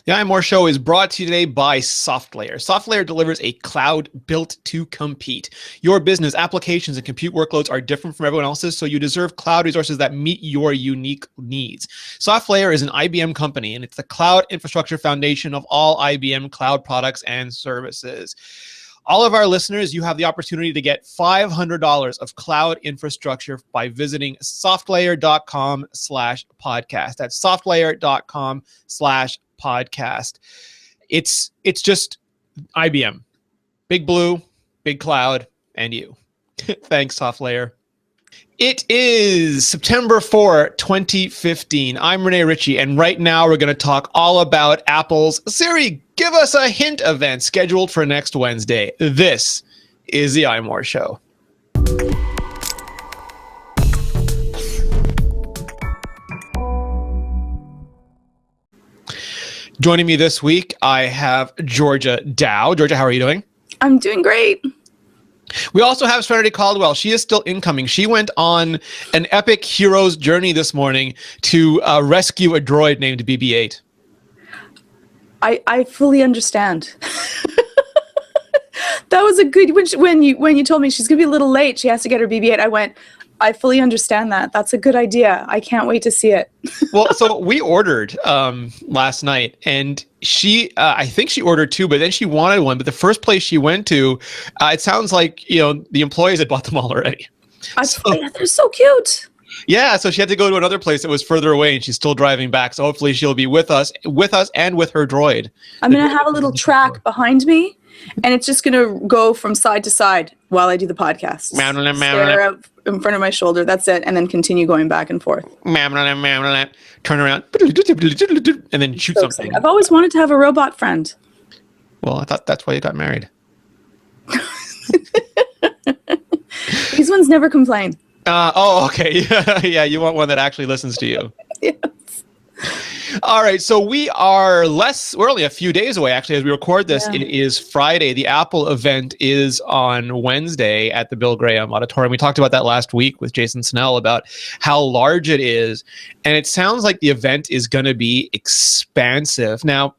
The iMore Show is brought to you today by SoftLayer. SoftLayer delivers a cloud built to compete. Your business applications and compute workloads are different from everyone else's, so you deserve cloud resources that meet your unique needs. SoftLayer is an IBM company, and it's the cloud infrastructure foundation of all IBM cloud products and services. All of our listeners, you have the opportunity to get $500 of cloud infrastructure by visiting softlayer.com/podcast. That's softlayer.com/podcast. It's just IBM, Big Blue, Big Cloud, and you. Thanks, SoftLayer. It is September 4, 2015. I'm Rene Ritchie, and right now we're going to talk all about Apple's Siri, Give Us a Hint event scheduled for next Wednesday. This is the iMore Show. Joining me this week, I have Georgia Dow. Georgia, how are you doing? I'm doing great. We also have Serenity Caldwell. She is still incoming. She went on an epic hero's journey this morning to rescue a droid named BB-8. I fully understand. That was a good when you told me she's gonna be a little late. She has to get her BB-8. I went, I fully understand that. That's a good idea. I can't wait to see it. Well, so we ordered last night, and I think she ordered two, but then she wanted one. But the first place she went to, it sounds like the employees had bought them all already. They're so cute. Yeah, so she had to go to another place that was further away, and she's still driving back. So hopefully she'll be with us and with her droid. I'm gonna have a little track behind me, and it's just gonna go from side to side while I do the podcast. Stare out in front of my shoulder. That's it, and then continue going back and forth. Turn around, and then shoot something. I've always wanted to have a robot friend. Well, I thought that's why you got married. These ones never complain. Okay. Yeah, you want one that actually listens to you. Yes. All right, so we're only a few days away, actually, as we record this. Yeah. It is Friday. The Apple event is on Wednesday at the Bill Graham Auditorium. We talked about that last week with Jason Snell about how large it is, and it sounds like the event is going to be expansive. Now,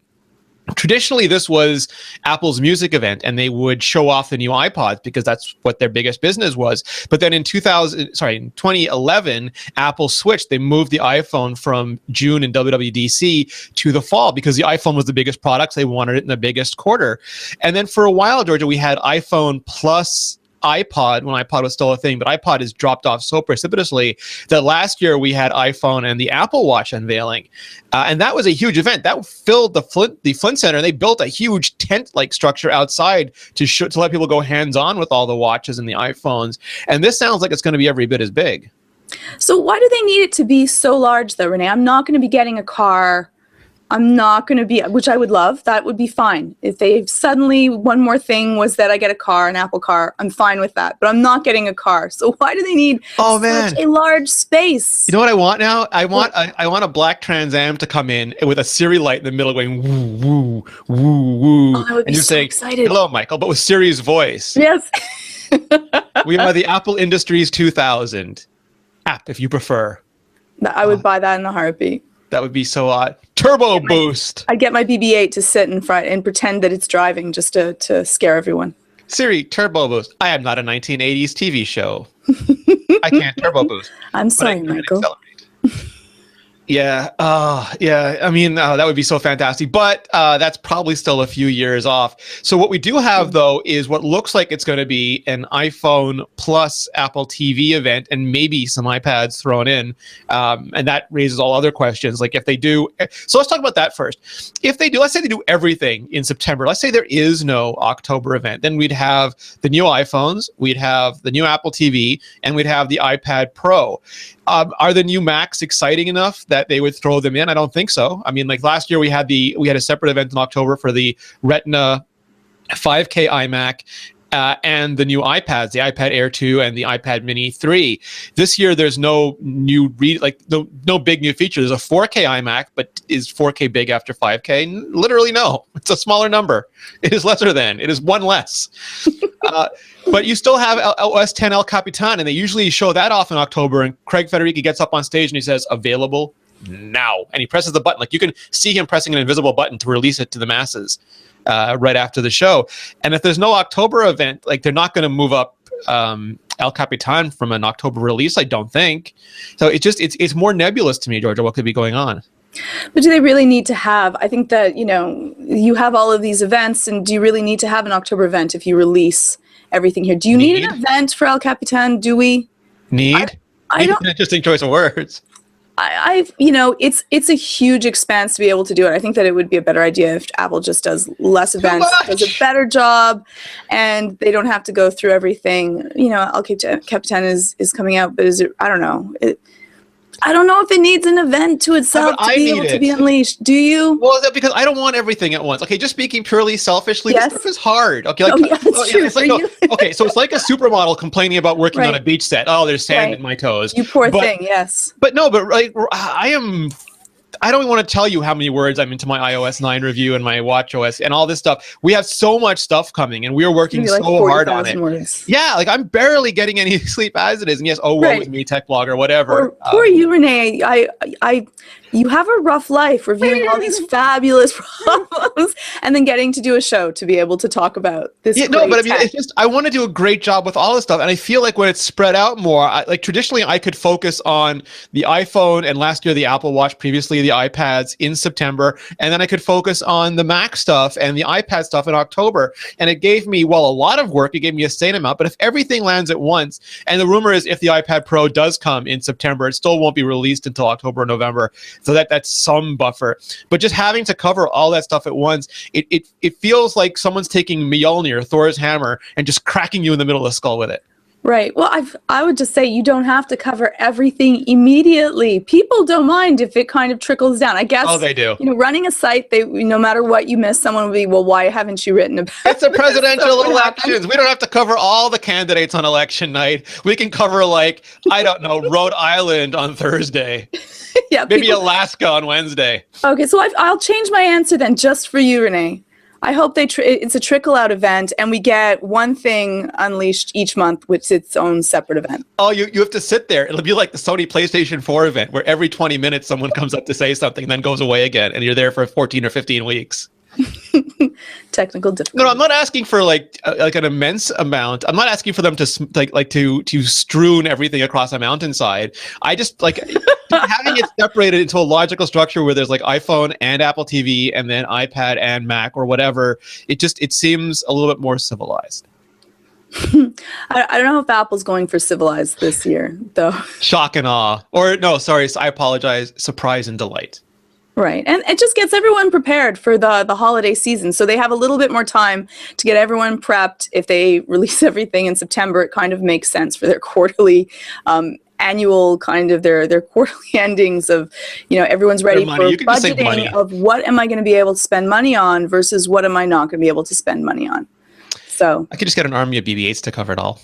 traditionally, this was Apple's music event, and they would show off the new iPods because that's what their biggest business was. But then in 2011, Apple switched. They moved the iPhone from June in WWDC to the fall because the iPhone was the biggest product. So they wanted it in the biggest quarter. And then for a while, Georgia, we had iPhone plus iPod when iPod was still a thing, but iPod has dropped off so precipitously that last year we had iPhone and the Apple Watch unveiling, and that was a huge event that filled the Flint Center. They built a huge tent-like structure outside to let people go hands-on with all the watches and the iPhones. And this sounds like it's going to be every bit as big. So why do they need it to be so large, though, Rene? I'm not going to be getting a car. I'm not going to be, which I would love. That would be fine. If they suddenly, one more thing was that I get a car, an Apple car, I'm fine with that. But I'm not getting a car. So why do they need such a large space? You know what I want now? I want a black Trans Am to come in with a Siri light in the middle going woo, woo, woo, woo. Oh, I would be so excited. Hello, Michael, but with Siri's voice. Yes. We are the Apple Industries 2000 app, if you prefer. I would buy that in a heartbeat. That would be so odd. Turbo boost. I'd get my BB-8 to sit in front and pretend that it's driving just to scare everyone. Siri, turbo boost. I am not a 1980s TV show. I can't turbo boost. I'm sorry, Michael. Yeah. Yeah. I mean, that would be so fantastic, but that's probably still a few years off. So what we do have, though, is what looks like it's going to be an iPhone plus Apple TV event and maybe some iPads thrown in. And that raises all other questions. Like if they do, so let's talk about that first. If they do, let's say they do everything in September. Let's say there is no October event. Then we'd have the new iPhones, we'd have the new Apple TV, and we'd have the iPad Pro. Are the new Macs exciting enough that they would throw them in? I don't think so. I mean, like last year we had a separate event in October for the Retina 5K iMac and the new iPads, the iPad Air 2 and the iPad Mini 3. This year there's no new no big new feature. There's a 4K iMac, but is 4K big after 5K? Literally no. It's a smaller number. It is lesser than. It is one less. But you still have OS 10 El Capitan, and they usually show that off in October, and Craig Federighi gets up on stage and he says, available now. And he presses the button. Like, you can see him pressing an invisible button to release it to the masses right after the show. And if there's no October event, like, they're not going to move up El Capitan from an October release, I don't think. So it's more nebulous to me, Georgia, what could be going on. But do they really need to have, I think that, you have all of these events, and do you really need to have an October event if you release everything here? Do you need an event for El Capitan? Do we? Need? I don't. An interesting choice of words. It's a huge expanse to be able to do it. I think that it would be a better idea if Apple just does less events, does a better job, and they don't have to go through everything. El Capitan is coming out, but I don't know. I don't know if it needs an event to itself to be able to be unleashed. Do you? Well, because I don't want everything at once. Okay, just speaking purely selfishly, this stuff is hard. Okay, that's true for you. Okay, so it's like a supermodel complaining about working on a beach set. Oh, there's sand in my toes. You poor thing. Yes. But no, but I don't want to tell you how many words I'm into my iOS 9 review and my watchOS and all this stuff. We have so much stuff coming, and we are working so hard on it. Words. Yeah, like, I'm barely getting any sleep as it is. And yes, woe is me, tech blogger, whatever. Poor you, Rene. You have a rough life reviewing all these fabulous problems and then getting to do a show to be able to talk about this. Yeah, no, but I mean, it's just, I want to do a great job with all this stuff. And I feel like when it's spread out more, like, traditionally I could focus on the iPhone and last year the Apple Watch, previously the iPads in September. And then I could focus on the Mac stuff and the iPad stuff in October. And it gave me, a lot of work. It gave me a sane amount. But if everything lands at once, and the rumor is if the iPad Pro does come in September, it still won't be released until October or November. So that's some buffer. But just having to cover all that stuff at once, it feels like someone's taking Mjolnir, Thor's hammer, and just cracking you in the middle of the skull with it. Right. Well, I would just say you don't have to cover everything immediately. People don't mind if it kind of trickles down. I guess. Oh, they do. Running a site, no matter what you miss, someone will be, well, why haven't you written about It's a presidential elections. We don't have to cover all the candidates on election night. We can cover, like, I don't know, Rhode Island on Thursday. Yeah. Maybe Alaska on Wednesday. Okay, so I'll change my answer then just for you, Rene. I hope it's a trickle-out event, and we get one thing unleashed each month, which is its own separate event. Oh, you have to sit there. It'll be like the Sony PlayStation 4 event, where every 20 minutes someone comes up to say something, then goes away again, and you're there for 14 or 15 weeks. Technical difficulty. No, I'm not asking for like an immense amount. I'm not asking for them to to strewn everything across a mountainside. I just like having it separated into a logical structure where there's like iPhone and Apple TV and then iPad and Mac or whatever. It seems a little bit more civilized. I don't know if Apple's going for civilized this year, though. Shock and awe, or no, sorry, I apologize. Surprise and delight. Right. And it just gets everyone prepared for the holiday season. So they have a little bit more time to get everyone prepped. If they release everything in September, it kind of makes sense for their quarterly, annual kind of their quarterly endings of, everyone's ready for budgeting of what am I going to be able to spend money on versus what am I not going to be able to spend money on. So I could just get an army of BB-8s to cover it all.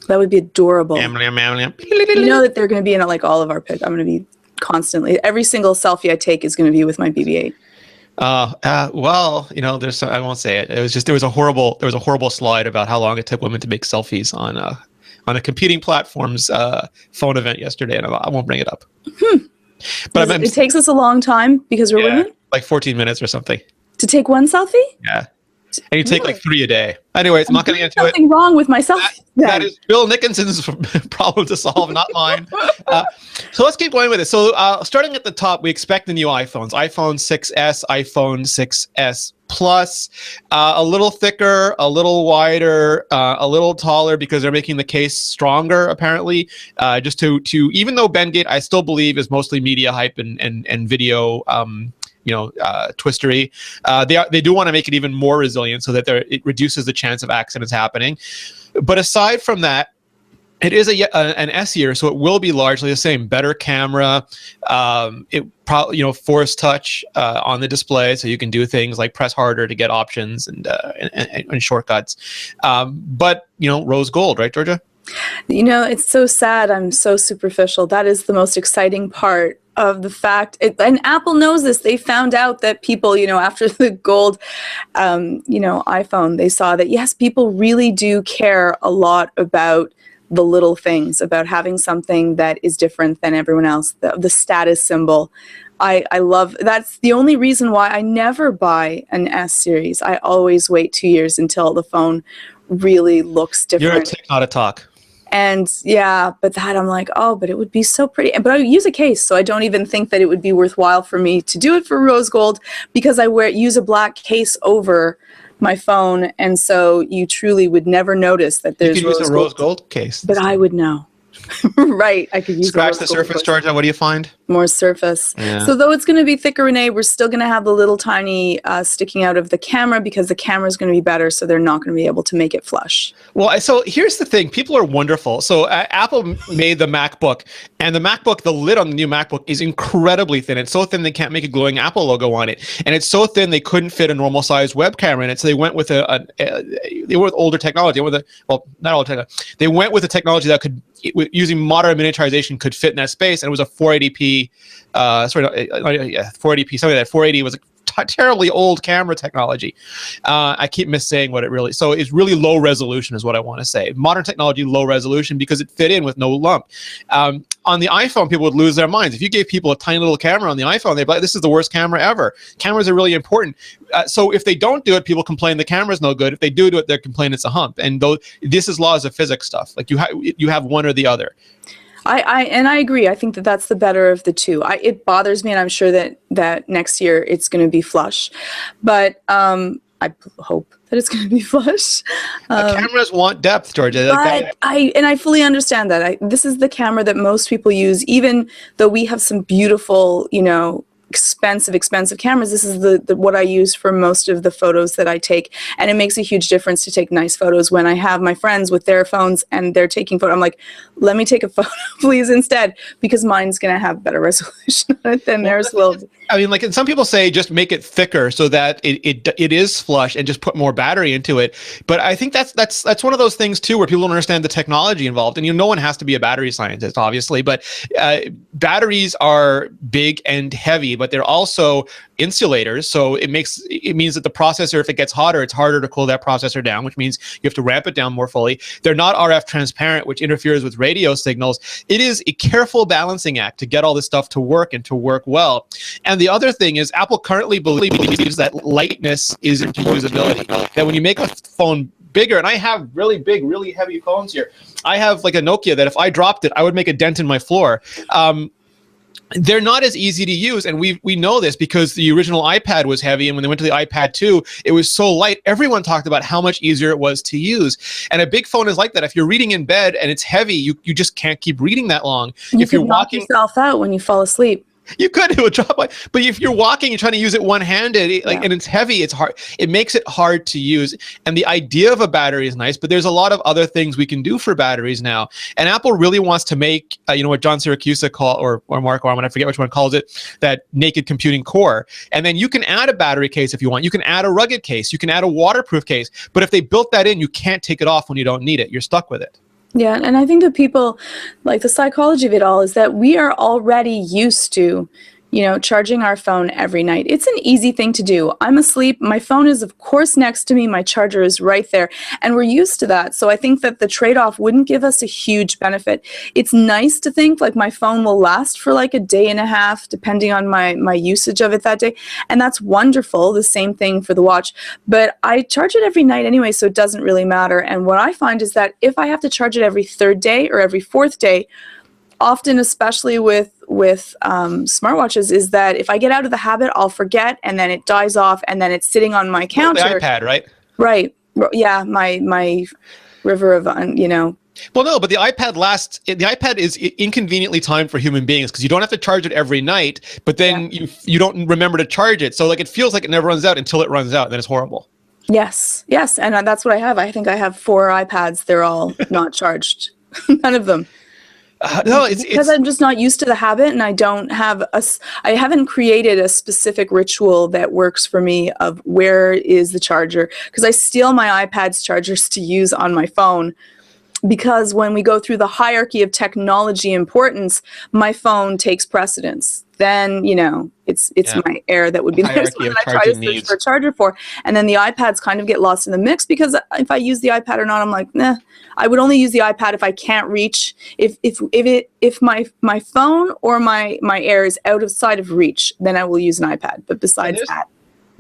That would be adorable. You know that they're going to be in like all of our pictures. I'm going to be constantly, every single selfie I take is going to be with my BB-8. Well, there's I won't say it. It was just there was a horrible slide about how long it took women to make selfies on a competing platform's phone event yesterday, and I won't bring it up. But it takes us a long time because we're women. Like 14 minutes or something. To take one selfie? Yeah. And you take like 3 a day. Anyways, I'm not going to get into it. Something wrong with myself. That is Bill Nickinson's problem to solve, not mine. So let's keep going with it. So starting at the top, we expect the new iPhones. iPhone 6S, iPhone 6S Plus, a little thicker, a little wider, a little taller because they're making the case stronger, apparently. Just to even though Bendgate, I still believe, is mostly media hype and video twistery. They do want to make it even more resilient so that it reduces the chance of accidents happening. But aside from that, it is an S year, so it will be largely the same. Better camera, it probably Force Touch on the display, so you can do things like press harder to get options and shortcuts. But rose gold, right, Georgia? It's so sad. I'm so superficial. That is the most exciting part of the fact, and Apple knows this. They found out that people, after the gold, iPhone, they saw that, yes, people really do care a lot about the little things, about having something that is different than everyone else, the status symbol. I love, that's the only reason why I never buy an S series. I always wait 2 years until the phone really looks different. You're a tick, not a talk. And yeah, but that I'm like, oh, but it would be so pretty. But I use a case, so I don't even think that it would be worthwhile for me to do it for rose gold, because I use a black case over my phone, and so you truly would never notice that there's you could use a rose gold case. But I would know. Right, I could use scratch the surface, Georgia. What do you find? More surface. Yeah. So though it's going to be thicker, Rene, we're still going to have the little tiny sticking out of the camera, because the camera is going to be better, so they're not going to be able to make it flush. Well, so here's the thing. People are wonderful. So Apple made the MacBook, and the MacBook, the lid on the new MacBook is incredibly thin. It's so thin they can't make a glowing Apple logo on it. And it's so thin they couldn't fit a normal-sized web camera in it, so they went with they went with older technology. Well, not older technology. They went with a technology that could, using modern miniaturization, could fit in that space, and it was a 480p, 480p, something like that. 480 was a terribly old camera technology. I keep missaying what it really, so it's really low resolution is what I want to say. Modern technology, low resolution, because it fit in with no lump. On the iPhone, people would lose their minds. If you gave people a tiny little camera on the iPhone, they'd be like, this is the worst camera ever. Cameras are really important. So if they don't do it, people complain the camera's no good. If they do it, they're complaining it's a hump. And this is laws of physics stuff. Like you have one or the other. I agree. I think that that's the better of the two. It bothers me, and I'm sure that next year it's going to be flush, but I hope that it's going to be flush. Cameras want depth, Georgia. But I fully understand that. This is the camera that most people use, even though we have some beautiful, expensive cameras. This is the what I use for most of the photos that I take, and it makes a huge difference to take nice photos. When I have my friends with their phones and they're taking photos, I'm like, let me take a photo please instead, because mine's gonna have better resolution than theirs will. I mean, like, and some people say just make it thicker so that it is flush, and just put more battery into it. But I think that's one of those things too, where people don't understand the technology involved. And no one has to be a battery scientist, obviously, but batteries are big and heavy, but they're also insulators. So it means that the processor, if it gets hotter, it's harder to cool that processor down, which means you have to ramp it down more fully. They're not RF transparent, which interferes with radio signals. It is a careful balancing act to get all this stuff to work, and to work well. And the other thing is, Apple currently believes that lightness is into usability. That when you make a phone bigger, and I have really big, really heavy phones here. I have like a Nokia that if I dropped it, I would make a dent in my floor. They're not as easy to use, and we know this because the original iPad was heavy, and when they went to the iPad 2, it was so light. Everyone talked about how much easier it was to use. And a big phone is like that. If you're reading in bed and it's heavy, you just can't keep reading that long. If you're walking, knock yourself out when you fall asleep. You could do a drop by, but if you're walking, you're trying to use it one-handed, and it's heavy, it's hard. It makes it hard to use. And the idea of a battery is nice, but there's a lot of other things we can do for batteries now. And Apple really wants to make, what John Siracusa or Mark Orman, I forget which one calls it, that naked computing core. And then you can add a battery case if you want. You can add a rugged case. You can add a waterproof case. But if they built that in, you can't take it off when you don't need it. You're stuck with it. Yeah, and I think that people, like, the psychology of it all is that we are already used to, charging our phone every night. It's an easy thing to do. I'm asleep. My phone is, of course, next to me. My charger is right there. And we're used to that. So I think that the trade-off wouldn't give us a huge benefit. It's nice to think like my phone will last for like a day and a half, depending on my usage of it that day. And that's wonderful. The same thing for the watch. But I charge it every night anyway, so it doesn't really matter. And what I find is that if I have to charge it every third day or every fourth day, often, especially with smartwatches, is that if I get out of the habit, I'll forget, and then it dies off, and then it's sitting on my counter. The iPad, right? Right. Yeah, my river of, Well, no, but the iPad the iPad is inconveniently timed for human beings, because you don't have to charge it every night, but then you don't remember to charge it. So like it feels like it never runs out until it runs out, and then it's horrible. Yes, and that's what I have. I think I have 4 iPads. They're all not charged. None of them. No, because I'm just not used to the habit, and I haven't created a specific ritual that works for me of where is the charger, because I steal my iPad's chargers to use on my phone, because when we go through the hierarchy of technology importance, my phone takes precedence. then, you know, it's my Air that would be the next Hierarchy one of that I try to charging search needs. for a charger for. And then the iPads kind of get lost in the mix, because if I use the iPad or not, I'm like, nah. I would only use the iPad if I can't reach, if my phone or my Air is out of sight of reach, then I will use an iPad. But besides that.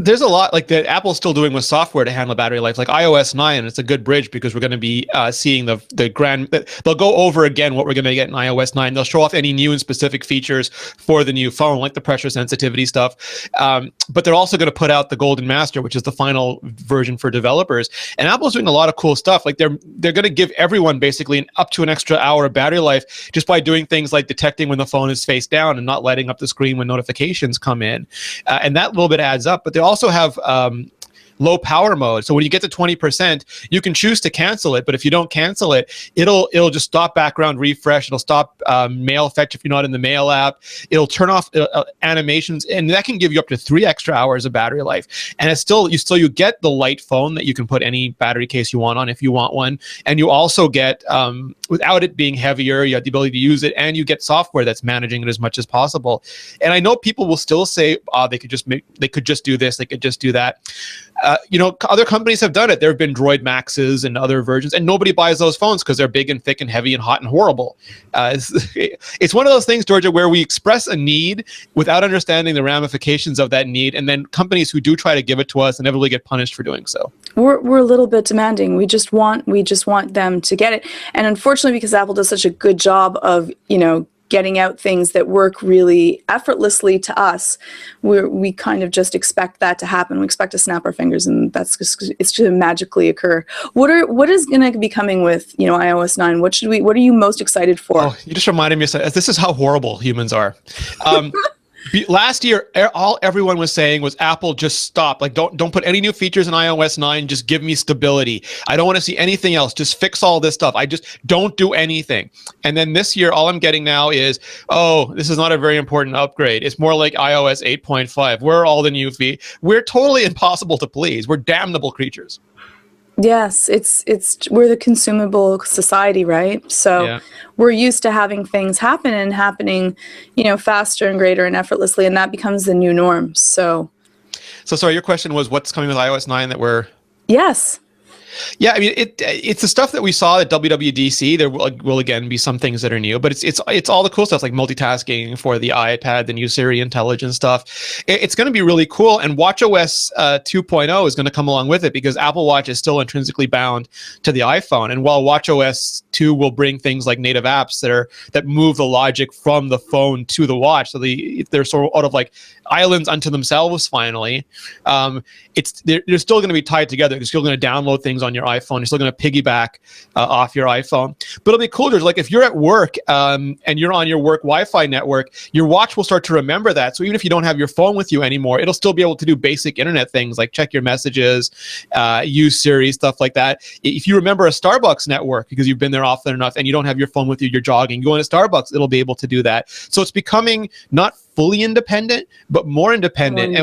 There's a lot like that Apple's still doing with software to handle battery life, like iOS 9. It's a good bridge because we're going to be seeing they'll go over again what we're going to get in iOS 9. They'll show off any new and specific features for the new phone, like the pressure sensitivity stuff. But they're also going to put out the Golden Master, which is the final version for developers. And Apple's doing a lot of cool stuff. Like they're going to give everyone basically up to an extra hour of battery life just by doing things like detecting when the phone is face down and not lighting up the screen when notifications come in. And that little bit adds up. But they also have low power mode. So when you get to 20%, you can choose to cancel it. But if you don't cancel it, it'll just stop background refresh. It'll stop mail fetch if you're not in the mail app. It'll turn off animations, and that can give you up to 3 extra hours of battery life. And it's still you get the light phone that you can put any battery case you want on if you want one. And you also get without it being heavier, you have the ability to use it, and you get software that's managing it as much as possible. And I know people will still say, they could just do this, they could just do that. Other companies have done it. There have been Droid Maxes and other versions, and nobody buys those phones because they're big and thick and heavy and hot and horrible. It's one of those things, Georgia, where we express a need without understanding the ramifications of that need, and then companies who do try to give it to us inevitably get punished for doing so. We're a little bit demanding. We just want them to get it, and unfortunately, because Apple does such a good job of getting out things that work really effortlessly to us, we kind of just expect that to happen. We expect to snap our fingers and it's just to magically occur. What is going to be coming with iOS 9? What are you most excited for? Oh, you just reminded me of this is how horrible humans are. Last year, everyone was saying was Apple, just stop. Like, don't put any new features in iOS 9. Just give me stability. I don't want to see anything else. Just fix all this stuff. I just don't do anything. And then this year, all I'm getting now is, this is not a very important upgrade. It's more like iOS 8.5. Where are all the new features? We're totally impossible to please. We're damnable creatures. Yes, we're the consumable society, right? So we're used to having things happen and happening, faster and greater and effortlessly, and that becomes the new norm. So sorry, your question was what's coming with iOS 9 that we're... Yes. Yeah, I mean, it's the stuff that we saw at WWDC. There will again be some things that are new, but it's all the cool stuff like multitasking for the iPad, the new Siri intelligence stuff. It's going to be really cool, and watchOS 2.0 is going to come along with it because Apple Watch is still intrinsically bound to the iPhone. And while watchOS 2 will bring things like native apps that move the logic from the phone to the watch, so they're sort of like islands unto themselves. Finally, they're still going to be tied together. You're still going to download things on your iPhone. You're still going to piggyback off your iPhone. But it'll be cool. There's like if you're at work and you're on your work Wi-Fi network, your watch will start to remember that. So even if you don't have your phone with you anymore, it'll still be able to do basic internet things like check your messages, use Siri, stuff like that. If you remember a Starbucks network because you've been there often enough and you don't have your phone with you, you're jogging, going to Starbucks, it'll be able to do that. So it's becoming not fully independent, but more independent.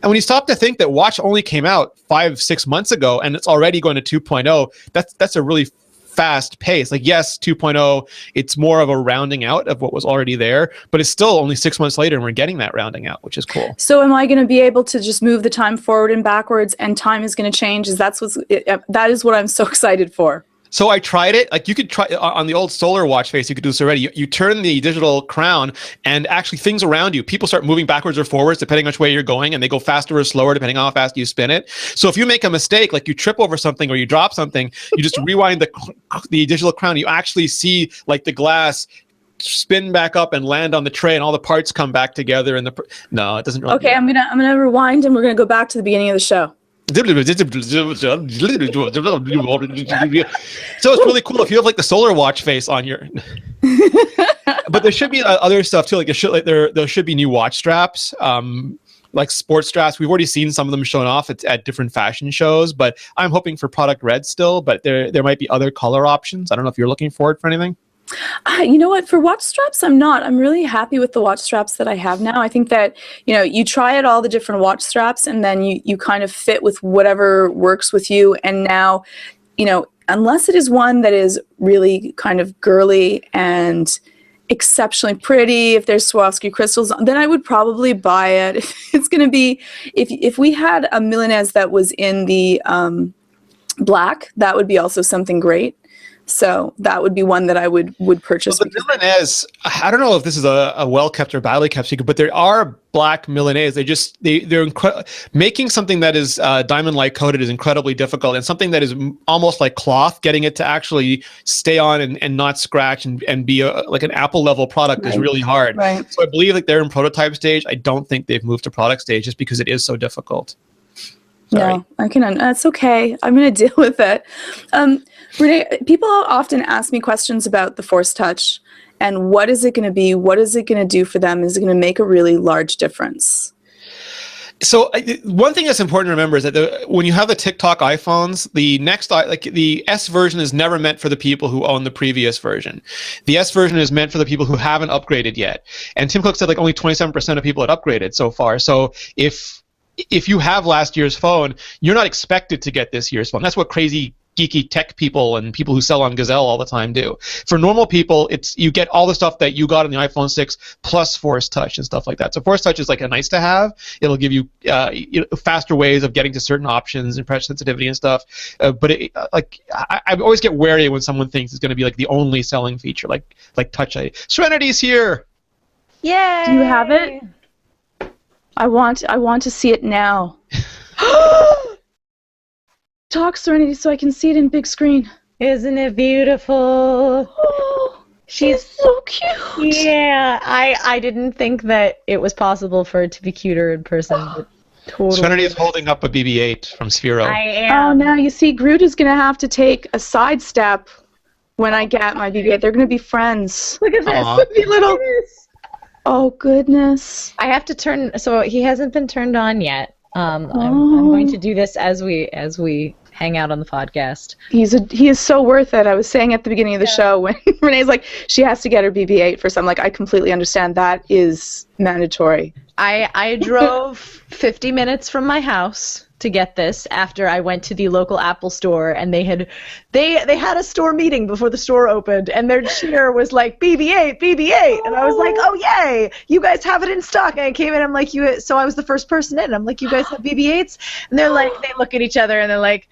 And when you stop to think that Watch only came out 5-6 months ago and it's already going to 2.0, that's a really fast pace. Like, yes, 2.0, it's more of a rounding out of what was already there, but it's still only 6 months later and we're getting that rounding out, which is cool. So am I going to be able to just move the time forward and backwards and time is going to change? That is what I'm so excited for. So I tried it. Like you could try on the old Solar Watch face. You could do this already. You turn the digital crown, and actually things around you, people start moving backwards or forwards depending on which way you're going, and they go faster or slower depending on how fast you spin it. So if you make a mistake, like you trip over something or you drop something, you just rewind the digital crown. You actually see like the glass spin back up and land on the tray, and all the parts come back together. And no, it doesn't. Really okay, I'm gonna rewind, and we're gonna go back to the beginning of the show. So it's really cool if you have like the Solar Watch face on your. But there should be other stuff too. Like there should be new watch straps, like sports straps. We've already seen some of them shown off at different fashion shows. But I'm hoping for product red still. But there might be other color options. I don't know if you're looking forward for anything. You know what? For watch straps, I'm not. I'm really happy with the watch straps that I have now. I think that, you try out all the different watch straps and then you kind of fit with whatever works with you. And now, unless it is one that is really kind of girly and exceptionally pretty, if there's Swarovski crystals, then I would probably buy it. If it's going to be, if we had a Milanese that was in the black, that would be also something great. So that would be one that I would purchase. Well, the Milanese, I don't know if this is a well-kept or badly kept secret, but there are black Milanese. They're making something that is diamond-like coated is incredibly difficult, and something that is almost like cloth, getting it to actually stay on and not scratch and be like an Apple level product is really hard. Right. So I believe like they're in prototype stage. I don't think they've moved to product stage just because it is so difficult. Sorry. No, that's okay. I'm going to deal with it. Rene, people often ask me questions about the Force Touch and what is it going to be? What is it going to do for them? Is it going to make a really large difference? So one thing that's important to remember is that when you have the TikTok iPhones, the S version is never meant for the people who own the previous version. The S version is meant for the people who haven't upgraded yet. And Tim Cook said like only 27% of people had upgraded so far. So if you have last year's phone, you're not expected to get this year's phone. That's what crazy geeky tech people and people who sell on Gazelle all the time do. For normal people, you get all the stuff that you got on the iPhone 6 plus Force Touch and stuff like that. So Force Touch is like a nice to have. It'll give you faster ways of getting to certain options and pressure sensitivity and stuff. But I always get wary when someone thinks it's going to be like the only selling feature, like Touch ID. Serenity's here. Yay! Do you have it? I want to see it now. Talk, Serenity, so I can see it in big screen. Isn't it beautiful? Oh, she's so cute. Yeah, I didn't think that it was possible for it to be cuter in person. But totally. Serenity is holding up a BB-8 from Sphero. I am. Oh, now you see, Groot is going to have to take a sidestep when I get my BB-8. They're going to be friends. Look at this. Aww. Look at little. Oh, goodness. I have to turn. So he hasn't been turned on yet. I'm going to do this as we hang out on the podcast. He is so worth it. I was saying at the beginning of the show when Renee's like, she has to get her BB-8 for something. Like, I completely understand that is mandatory. I drove 50 minutes from my house to get this after I went to the local Apple store, and they had a store meeting before the store opened, and their cheer was like BB-8, BB-8, and I was like, oh yay, you guys have it in stock. And I came in, I'm like, so I was the first person in. I'm like, you guys have BB-8s? And they're like, they look at each other and they're like,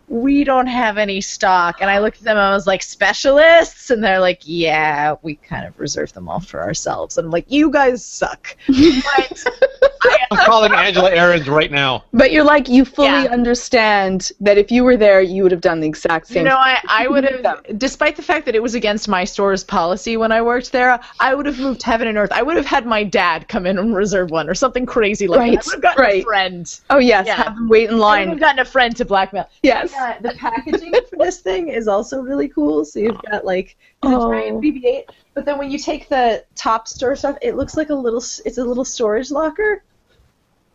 we don't have any stock. And I looked at them and I was like, specialists? And they're like, yeah, we kind of reserve them all for ourselves. And I'm like, you guys suck. But I'm calling Angela Ahrens right now. But you're like, you fully understand that if you were there, you would have done the exact same thing. I would have, despite the fact that it was against my store's policy when I worked there, I would have moved heaven and earth. I would have had my dad come in and reserve one or something crazy like that. I would have gotten a friend. Oh, yes, have them wait in line. I would have gotten a friend to blackmail. Yes. The packaging for this thing is also really cool. So you've got like the giant BB-8, but then when you take the top store stuff, it looks like it's a little storage locker.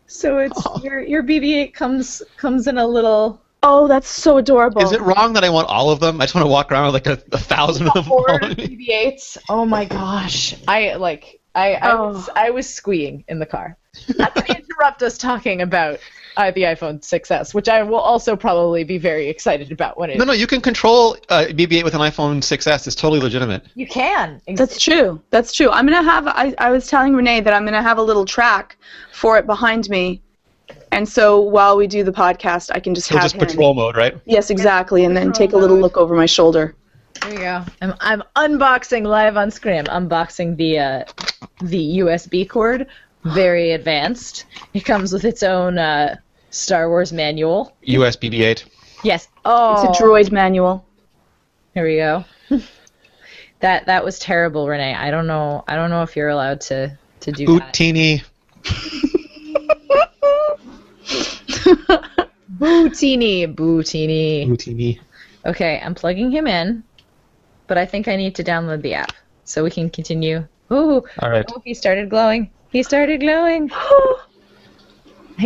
So it's your BB-8 comes in a little. Oh, that's so adorable. Is it wrong that I want all of them? I just want to walk around with like a 1,000 of them. BB-8s. Oh my gosh! I was squeeing in the car. Not to interrupt us talking about the iPhone 6s, which I will also probably be very excited about when it. No, you can control BB-8 with an iPhone 6s. It's totally legitimate. You can. That's true. That's true. I'm gonna have. I was telling Rene that I'm gonna have a little track for it behind me, and so while we do the podcast, I can just have just patrol mode, right? Yes, exactly, and then take a little look over my shoulder. There you go. I'm unboxing live on screen. I'm unboxing the USB cord. Very advanced. It comes with its own Star Wars manual. US BB-8. Yes. Oh. It's a droid manual. Here we go. That was terrible, Rene. I don't know if you're allowed to do that. Bootini. Bootini. Okay, I'm plugging him in, but I think I need to download the app so we can continue. Ooh. All right. Oh, he started glowing. He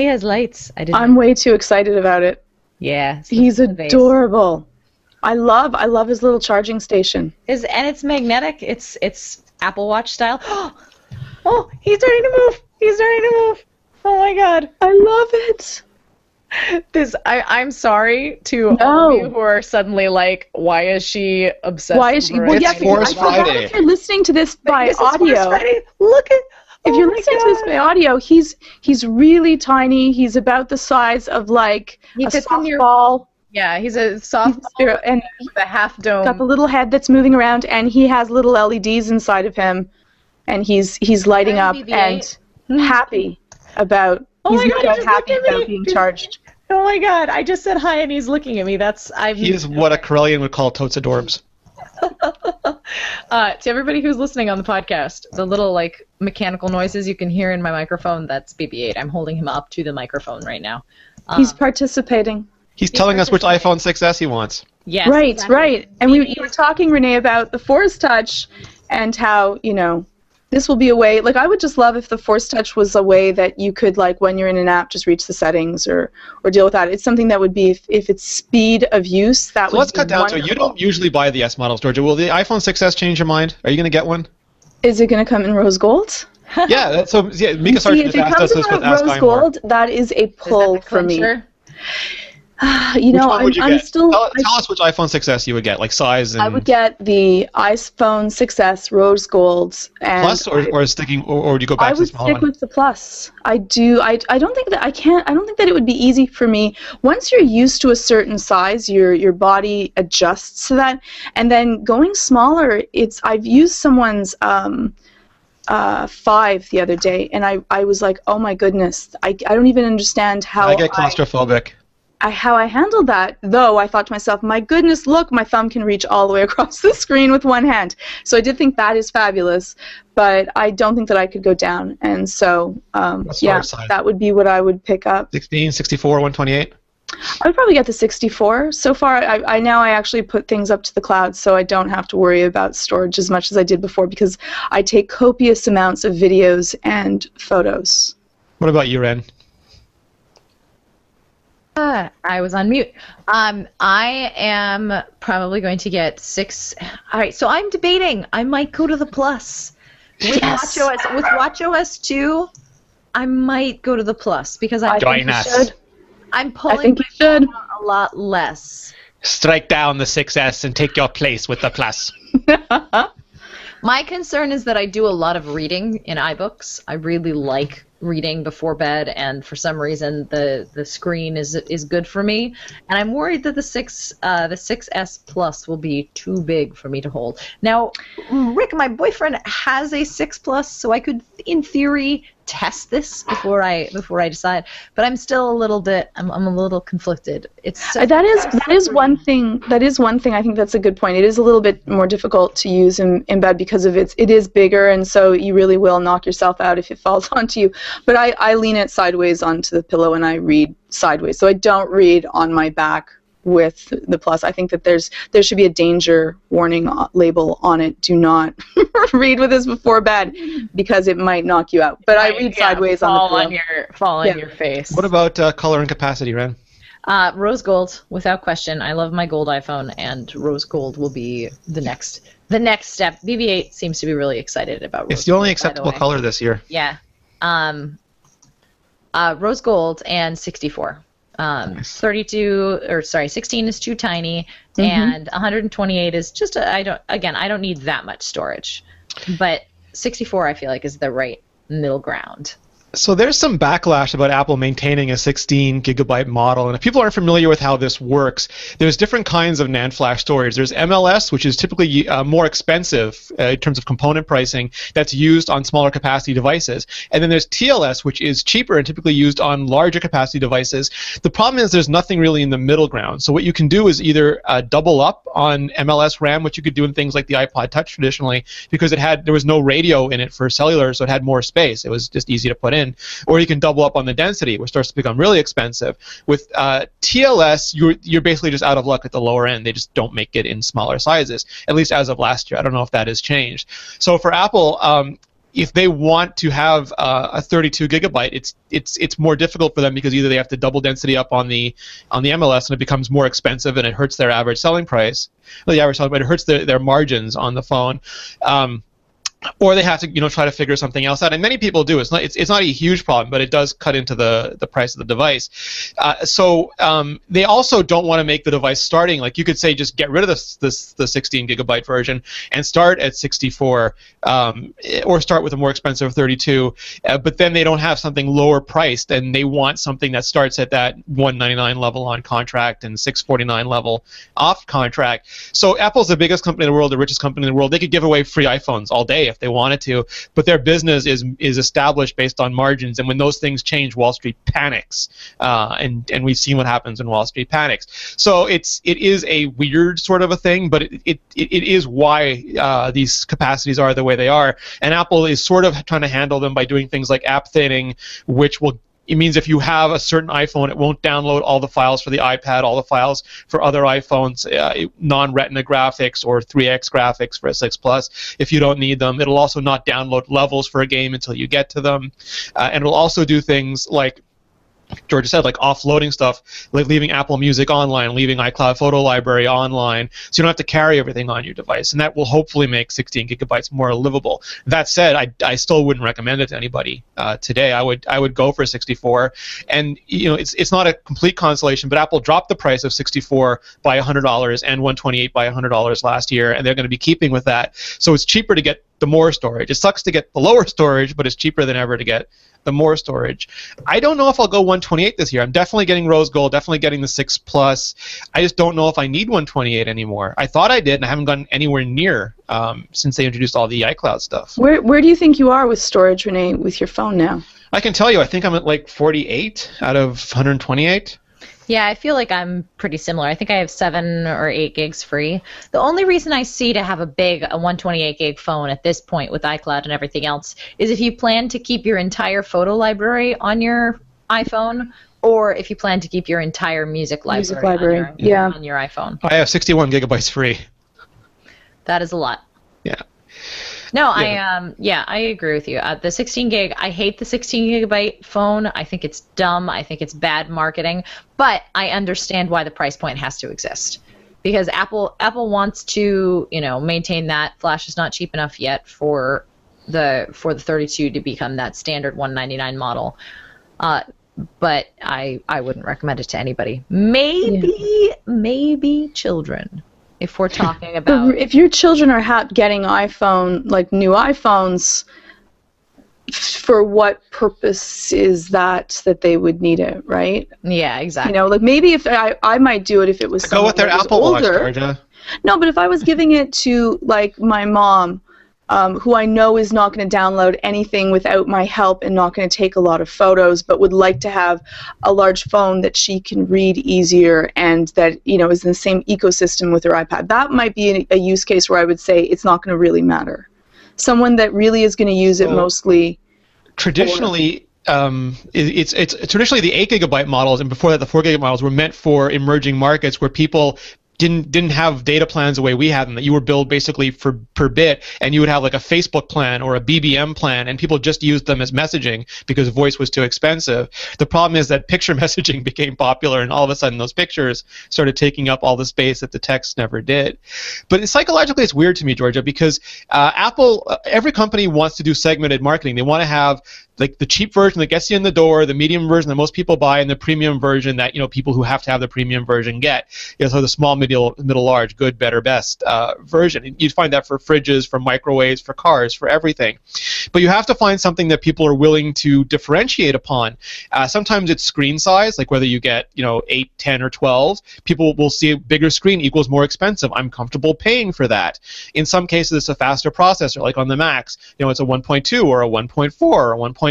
has lights. I'm way too excited about it. Yeah. He's adorable. I love his little charging station. And it's magnetic. It's Apple Watch style. Oh, he's starting to move. Oh my God. I love it. I'm sorry to all of you who are suddenly like, why is she obsessed? Why is she? Well, It's yeah, Force Friday. if you're listening to this by This is audio, Force Friday. Look at. if you're listening to this by audio, he's really tiny. He's about the size of like He a fits in your- softball. Yeah, he's a softball And with a half dome. got the little head that's moving around, and he has little LEDs inside of him, and he's lighting up and happy about. He's not happy about being charged. Oh my god! I just said hi, and he's looking at me. He is what a Corellian would call totes adorbs. To everybody who's listening on the podcast, the little like mechanical noises you can hear in my microphone, that's BB-8. I'm holding him up to the microphone right now. He's participating. He's telling us which iPhone 6S he wants. Yes, right, exactly. right. And you were talking, Rene, about the Force Touch and how, this will be a way, like I would just love if the Force Touch was a way that you could, like when you're in an app, just reach the settings or deal with that. It's something that would be, if it's speed of use, that would be Let's cut down to it. wonderful. You don't usually buy the S models, Georgia. Will the iPhone 6S change your mind? Are you going to get one? Is it going to come in rose gold? Yeah, Mika Sargent If just it asked comes us this in with Ask rose iMore. gold, that is a pull for me. Clincher? Which one would you I'm get? still. Tell us which iPhone 6S you would get, like size and I would get the iPhone 6S rose gold and Plus, or sticking, or would you go back I to the would smaller stick one? with the Plus. I do. I don't think that I can't. I don't think that it would be easy for me. Once you're used to a certain size, your body adjusts to that, and then going smaller. I've used someone's 5 the other day, and I was like, oh my goodness, I don't even understand how I get claustrophobic. how I handled that, though. I thought to myself, my goodness, look, my thumb can reach all the way across the screen with one hand. So I did think that is fabulous, but I don't think that I could go down. And so, that would be what I would pick up. 16, 64, 128? I would probably get the 64. So far, I now actually put things up to the cloud, so I don't have to worry about storage as much as I did before, because I take copious amounts of videos and photos. What about you, Ren? I was on mute. I am probably going to get 6. All right, so I'm debating. I might go to the Plus. With watchOS, with watchOS 2, I might go to the Plus because I'm Join us. I'm pulling I think you should. a lot less. Strike down the 6S and take your place with the Plus. My concern is that I do a lot of reading in iBooks. I really like reading before bed, and for some reason the screen is good for me. And I'm worried that the 6S Plus will be too big for me to hold. Now, Rick, my boyfriend has a 6 Plus, so I could, in theory, test this before I decide. But I'm still a little bit. I'm a little conflicted. It's so that is one thing. That is one thing. I think that's a good point. It is a little bit more difficult to use in bed because of it is bigger, and so you really will knock yourself out if it falls onto you. But I lean it sideways onto the pillow and I read sideways. So I don't read on my back with the Plus. I think that there should be a danger warning label on it. Do not read with this before bed because it might knock you out. But I read sideways on the pillow. Fall on your face. What about color and capacity, Ren? Rose gold, without question. I love my gold iPhone, and rose gold will be the next step. BB-8 seems to be really excited about rose It's the only gold, acceptable color this year. Yeah. Rose gold and 64. 16 is too tiny, and 128 is just I don't need that much storage, but 64 I feel like is the right middle ground. So there's some backlash about Apple maintaining a 16 gigabyte model, and if people aren't familiar with how this works, there's different kinds of NAND flash storage. There's MLS, which is typically more expensive in terms of component pricing, that's used on smaller capacity devices, and then there's TLS, which is cheaper and typically used on larger capacity devices. The problem is there's nothing really in the middle ground. So what you can do is either double up on MLS RAM, which you could do in things like the iPod Touch traditionally, because there was no radio in it for cellular, so it had more space. It was just easy to put in. Or you can double up on the density, which starts to become really expensive. With TLS, you're basically just out of luck at the lower end. They just don't make it in smaller sizes, at least as of last year. I don't know if that has changed. So for Apple, if they want to have a 32 gigabyte, it's more difficult for them because either they have to double density up on the MLS and it becomes more expensive and it hurts their average selling price. Well, the average selling price, it hurts their margins on the phone. or they have to, try to figure something else out. And many people do. It's not a huge problem, but it does cut into the price of the device. So they also don't want to make the device starting, like you could say, just get rid of the 16 gigabyte version and start at 64, or start with a more expensive 32. But then they don't have something lower priced, and they want something that starts at that $199 level on contract and $649 level off contract. So Apple's the biggest company in the world, the richest company in the world. They could give away free iPhones all day if they wanted to, but their business is established based on margins, and when those things change, Wall Street panics, and we've seen what happens when Wall Street panics. So it is a weird sort of a thing, but it is why these capacities are the way they are, and Apple is sort of trying to handle them by doing things like app thinning, which it means if you have a certain iPhone, it won't download all the files for the iPad, all the files for other iPhones, non-Retina graphics or 3X graphics for a 6 Plus if you don't need them. It'll also not download levels for a game until you get to them. And it'll also do things like Georgia said, like offloading stuff, like leaving Apple Music online, leaving iCloud Photo Library online, so you don't have to carry everything on your device, and that will hopefully make 16 gigabytes more livable. That said, I still wouldn't recommend it to anybody today. I would go for 64, and it's not a complete consolation, but Apple dropped the price of 64 by $100 and 128 by $100 last year, and they're going to be keeping with that. So it's cheaper to get the more storage. It sucks to get the lower storage, but it's cheaper than ever to get the more storage. I don't know if I'll go 128 this year. I'm definitely getting Rose Gold, definitely getting the 6 Plus. I just don't know if I need 128 anymore. I thought I did, and I haven't gotten anywhere near since they introduced all the iCloud stuff. Where do you think you are with storage, Rene, with your phone now? I can tell you, I think I'm at like 48 out of 128. Yeah, I feel like I'm pretty similar. I think I have 7 or 8 gigs free. The only reason I see to have a 128 gig phone at this point with iCloud and everything else is if you plan to keep your entire photo library on your iPhone, or if you plan to keep your entire music library, on your iPhone. I have 61 gigabytes free. That is a lot. Yeah. No, yeah. I agree with you. The 16 gig, I hate the 16 gigabyte phone. I think it's dumb. I think it's bad marketing. But I understand why the price point has to exist, because Apple wants to, maintain that. Flash is not cheap enough yet for the 32 to become that standard $199 model. But I wouldn't recommend it to anybody. Maybe children. If we're talking about, if your children are getting new iPhones, for what purpose is that they would need it, right? Yeah, exactly. Like maybe if I might do it if it was go with their Apple Watch, Georgia. No, but if I was giving it to like my mom, who I know is not going to download anything without my help and not going to take a lot of photos, but would like to have a large phone that she can read easier and that is in the same ecosystem with her iPad. That might be a use case where I would say it's not going to really matter. Someone that really is going to use it mostly. Traditionally, it's traditionally the 8 gigabyte models, and before that the 4 gigabyte models were meant for emerging markets where people didn't have data plans the way we had them, that you were billed basically per bit, and you would have like a Facebook plan or a BBM plan, and people just used them as messaging because voice was too expensive. The problem is that picture messaging became popular, and all of a sudden those pictures started taking up all the space that the text never did. But psychologically it's weird to me, Georgia, because Apple, every company wants to do segmented marketing. They want to have like the cheap version that gets you in the door, the medium version that most people buy, and the premium version that people who have to have the premium version get. So the small, middle, large, good, better, best version. You'd find that for fridges, for microwaves, for cars, for everything. But you have to find something that people are willing to differentiate upon. Sometimes it's screen size, like whether you get 8, 10, or 12. People will see a bigger screen equals more expensive. I'm comfortable paying for that. In some cases, it's a faster processor, like on the Macs. It's a 1.2 or a 1.4 or a 1.6.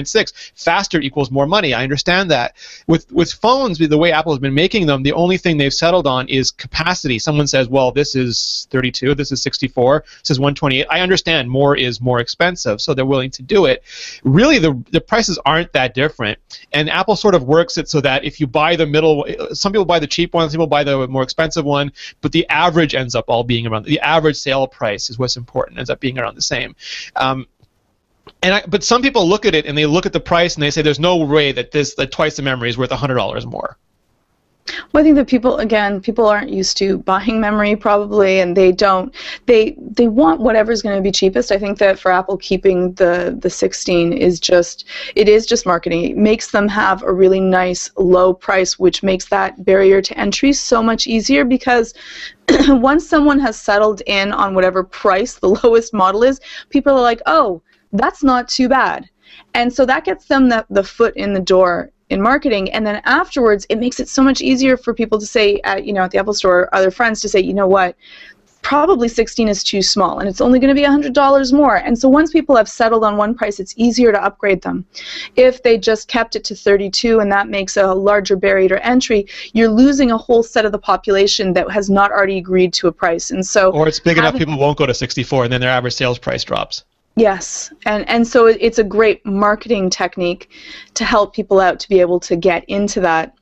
Faster equals more money. I understand that. With phones, the way Apple has been making them, the only thing they've settled on is capacity. Someone says, well, this is 32, this is 64, this is 128. I understand more is more expensive, so they're willing to do it. Really, the prices aren't that different, and Apple sort of works it so that if you buy the middle, some people buy the cheap one, some people buy the more expensive one, but the average ends up all being around, the average sale price is what's important, ends up being around the same. But some people look at it and they look at the price and they say there's no way that twice the memory is worth $100 more. Well, I think that people aren't used to buying memory probably, and they want whatever's going to be cheapest. I think that for Apple, keeping the 16 is just marketing. It makes them have a really nice low price, which makes that barrier to entry so much easier, because once someone has settled in on whatever price the lowest model is, people are like, oh, that's not too bad. And so that gets them the foot in the door in marketing, and then afterwards it makes it so much easier for people to say at the Apple Store, or other friends to say, you know what, probably 16 is too small and it's only going to be $100 more. And so once people have settled on one price, it's easier to upgrade them. If they just kept it to 32 and that makes a larger barrier to entry, you're losing a whole set of the population that has not already agreed to a price. And so, or it's big enough people won't go to 64 and then their average sales price drops. Yes, and so it's a great marketing technique to help people out to be able to get into that.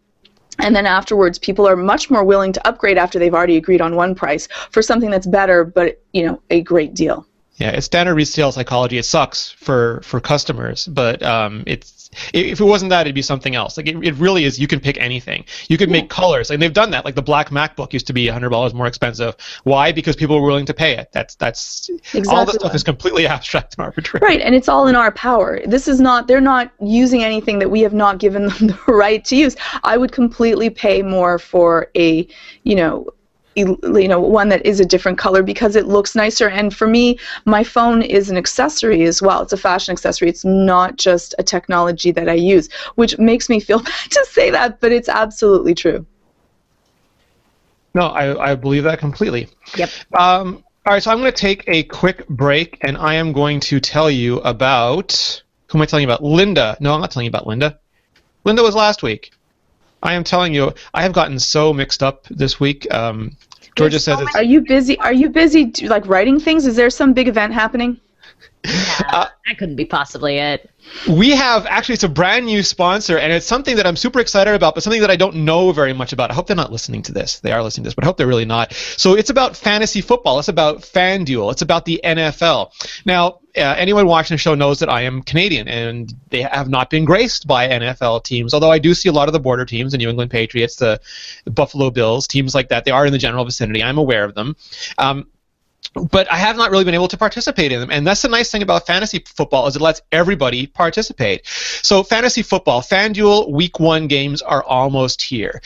And then afterwards, people are much more willing to upgrade after they've already agreed on one price for something that's better, but a great deal. Yeah, it's standard resale psychology. It sucks for customers, but if it wasn't that, it'd be something else. Like it really is. You can pick anything. You could make colors, and they've done that. Like the black MacBook used to be $100 more expensive. Why? Because people were willing to pay it. That's exactly all this stuff is completely abstract and arbitrary. Right, and it's all in our power. This is not. They're not using anything that we have not given them the right to use. I would completely pay more for a one that is a different color because it looks nicer. And for me, my phone is an accessory as well. It's a fashion accessory. It's not just a technology that I use, which makes me feel bad to say that, but it's absolutely true. No, I believe that completely. Yep. All right, so I'm going to take a quick break, and I am going to tell you about... Who am I telling you about? Linda. No, I'm not telling you about Linda. Linda was last week. I am telling you, I have gotten so mixed up this week. Georgia says it's... Are you busy? Are you busy like writing things? Is there some big event happening? That couldn't be possibly it. We have, actually, it's a brand new sponsor, and it's something that I'm super excited about, but something that I don't know very much about. I hope they're not listening to this. They are listening to this, but I hope they're really not. So it's about fantasy football. It's about FanDuel. It's about the NFL. Now, anyone watching the show knows that I am Canadian, and they have not been graced by NFL teams, although I do see a lot of the border teams, the New England Patriots, the Buffalo Bills, teams like that. They are in the general vicinity. I'm aware of them. But I have not really been able to participate in them. And that's the nice thing about fantasy football is it lets everybody participate. So fantasy football, FanDuel Week 1 games are almost here.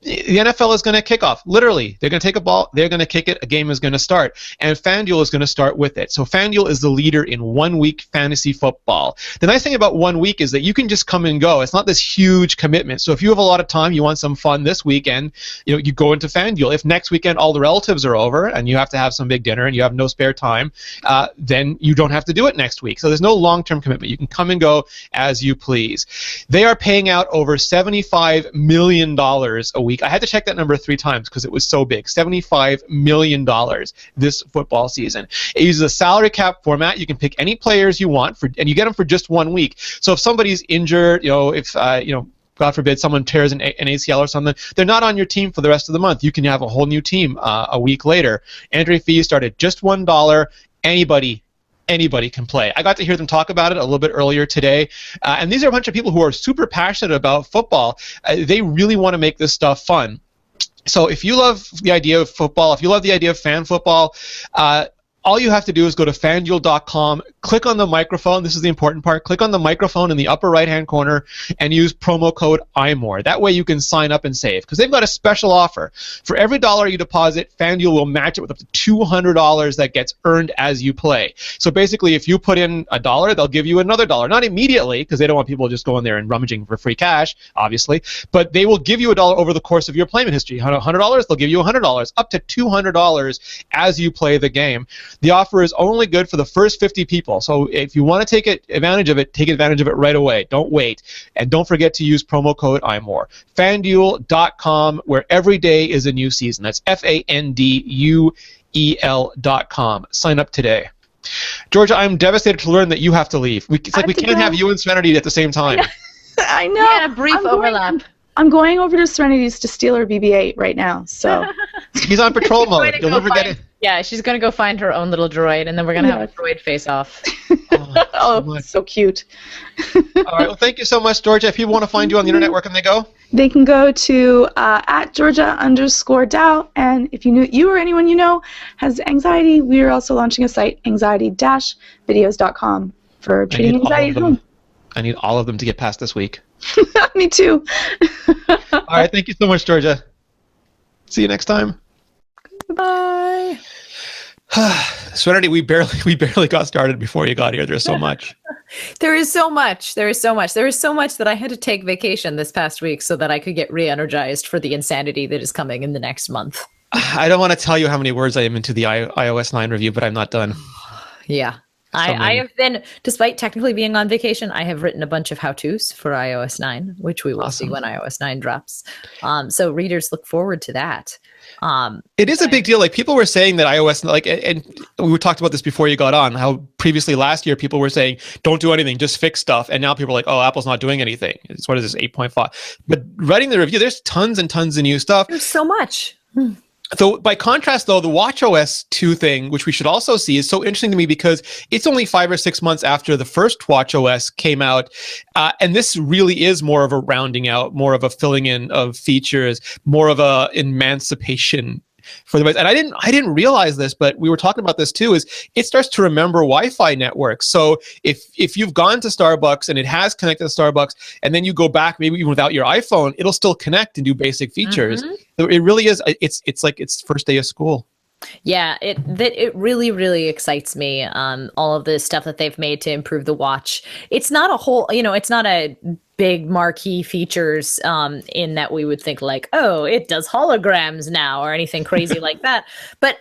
The NFL is going to kick off. Literally, they're going to take a ball, they're going to kick it, a game is going to start. And FanDuel is going to start with it. So FanDuel is the leader in 1 week fantasy football. The nice thing about 1 week is that you can just come and go. It's not this huge commitment. So if you have a lot of time, you want some fun this weekend, you go into FanDuel. If next weekend all the relatives are over and you have to have some big dinner and you have no spare time, then you don't have to do it next week. So there's no long-term commitment. You can come and go as you please. They are paying out over $75 million a week. I had to check that number 3 times because it was so big. $75 million this football season. It uses a salary cap format. You can pick any players you want, and you get them for just 1 week. So if somebody's injured, if God forbid someone tears an ACL or something, they're not on your team for the rest of the month. You can have a whole new team a week later. Entry fees start at just $1. Anybody can play. I got to hear them talk about it a little bit earlier today. And these are a bunch of people who are super passionate about football. They really want to make this stuff fun. So if you love the idea of football, if you love the idea of fan football, all you have to do is go to FanDuel.com, click on the microphone. This is the important part. Click on the microphone in the upper right-hand corner and use promo code iMore. That way you can sign up and save because they've got a special offer. For every dollar you deposit, FanDuel will match it with up to $200 that gets earned as you play. So basically, if you put in $1, they'll give you another $1. Not immediately because they don't want people just going there and rummaging for free cash, obviously, but they will give you $1 over the course of your playment history. $100, they'll give you $100, up to $200 as you play the game. The offer is only good for the first 50 people. So if you want to take advantage of it, take advantage of it right away. Don't wait. And don't forget to use promo code iMore. FanDuel.com, where every day is a new season. That's FanDuel.com. Sign up today. Georgia, I'm devastated to learn that you have to leave. It's like we can't have you and Serenity at the same time. I know. We had a brief overlap. I'm going over to Serenity's to steal her BB-8 right now. So he's on patrol mode. You'll never get it. Yeah, she's gonna go find her own little droid, and then we're gonna have a droid face-off. Oh, so cute. All right. Well, thank you so much, Georgia. If people want to find you on the internet, where can they go? They can go to at Georgia_Dow, and if you or anyone you know has anxiety, we are also launching a site, anxiety-videos.com, for treating anxiety at home. I need all of them to get past this week. Me too. All right. Thank you so much, Georgia. See you next time. Bye. Serenity, we barely got started before you got here. There's so much. There is so much. There is so much that I had to take vacation this past week so that I could get re-energized for the insanity that is coming in the next month. I don't want to tell you how many words I am into the iOS 9 review, but I'm not done. Yeah. I have been, despite technically being on vacation, I have written a bunch of how-tos for iOS 9, which we will see when iOS 9 drops. So readers look forward to that. It is a big deal. Like, people were saying that iOS, like, and we talked about this before you got on, how previously last year people were saying, don't do anything, just fix stuff. And now people are like, oh, Apple's not doing anything. It's, what is this, 8.5? But writing the review, there's tons and tons of new stuff. There's so much. So by contrast, though, the watchOS 2 thing, which we should also see, is so interesting to me because it's only 5 or 6 months after the first watchOS came out. And this really is more of a rounding out, more of a filling in of features, more of a emancipation for the device. And I didn't realize this, but we were talking about this too, is it starts to remember Wi-Fi networks. So if you've gone to Starbucks and it has connected to Starbucks, and then you go back maybe even without your iPhone, it'll still connect and do basic features. So it really is, it's like it's first day of school. Yeah, it really, really excites me. All of the stuff that they've made to improve the watch. It's not a whole, it's not a big marquee features in that we would think like, oh, it does holograms now or anything crazy like that. But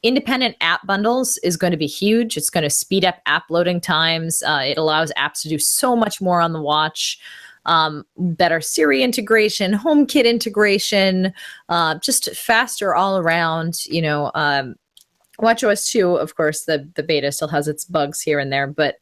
independent app bundles is going to be huge. It's going to speed up app loading times. It allows apps to do so much more on the watch. Better Siri integration, HomeKit integration, just faster all around. watchOS 2, of course, the beta still has its bugs here and there, but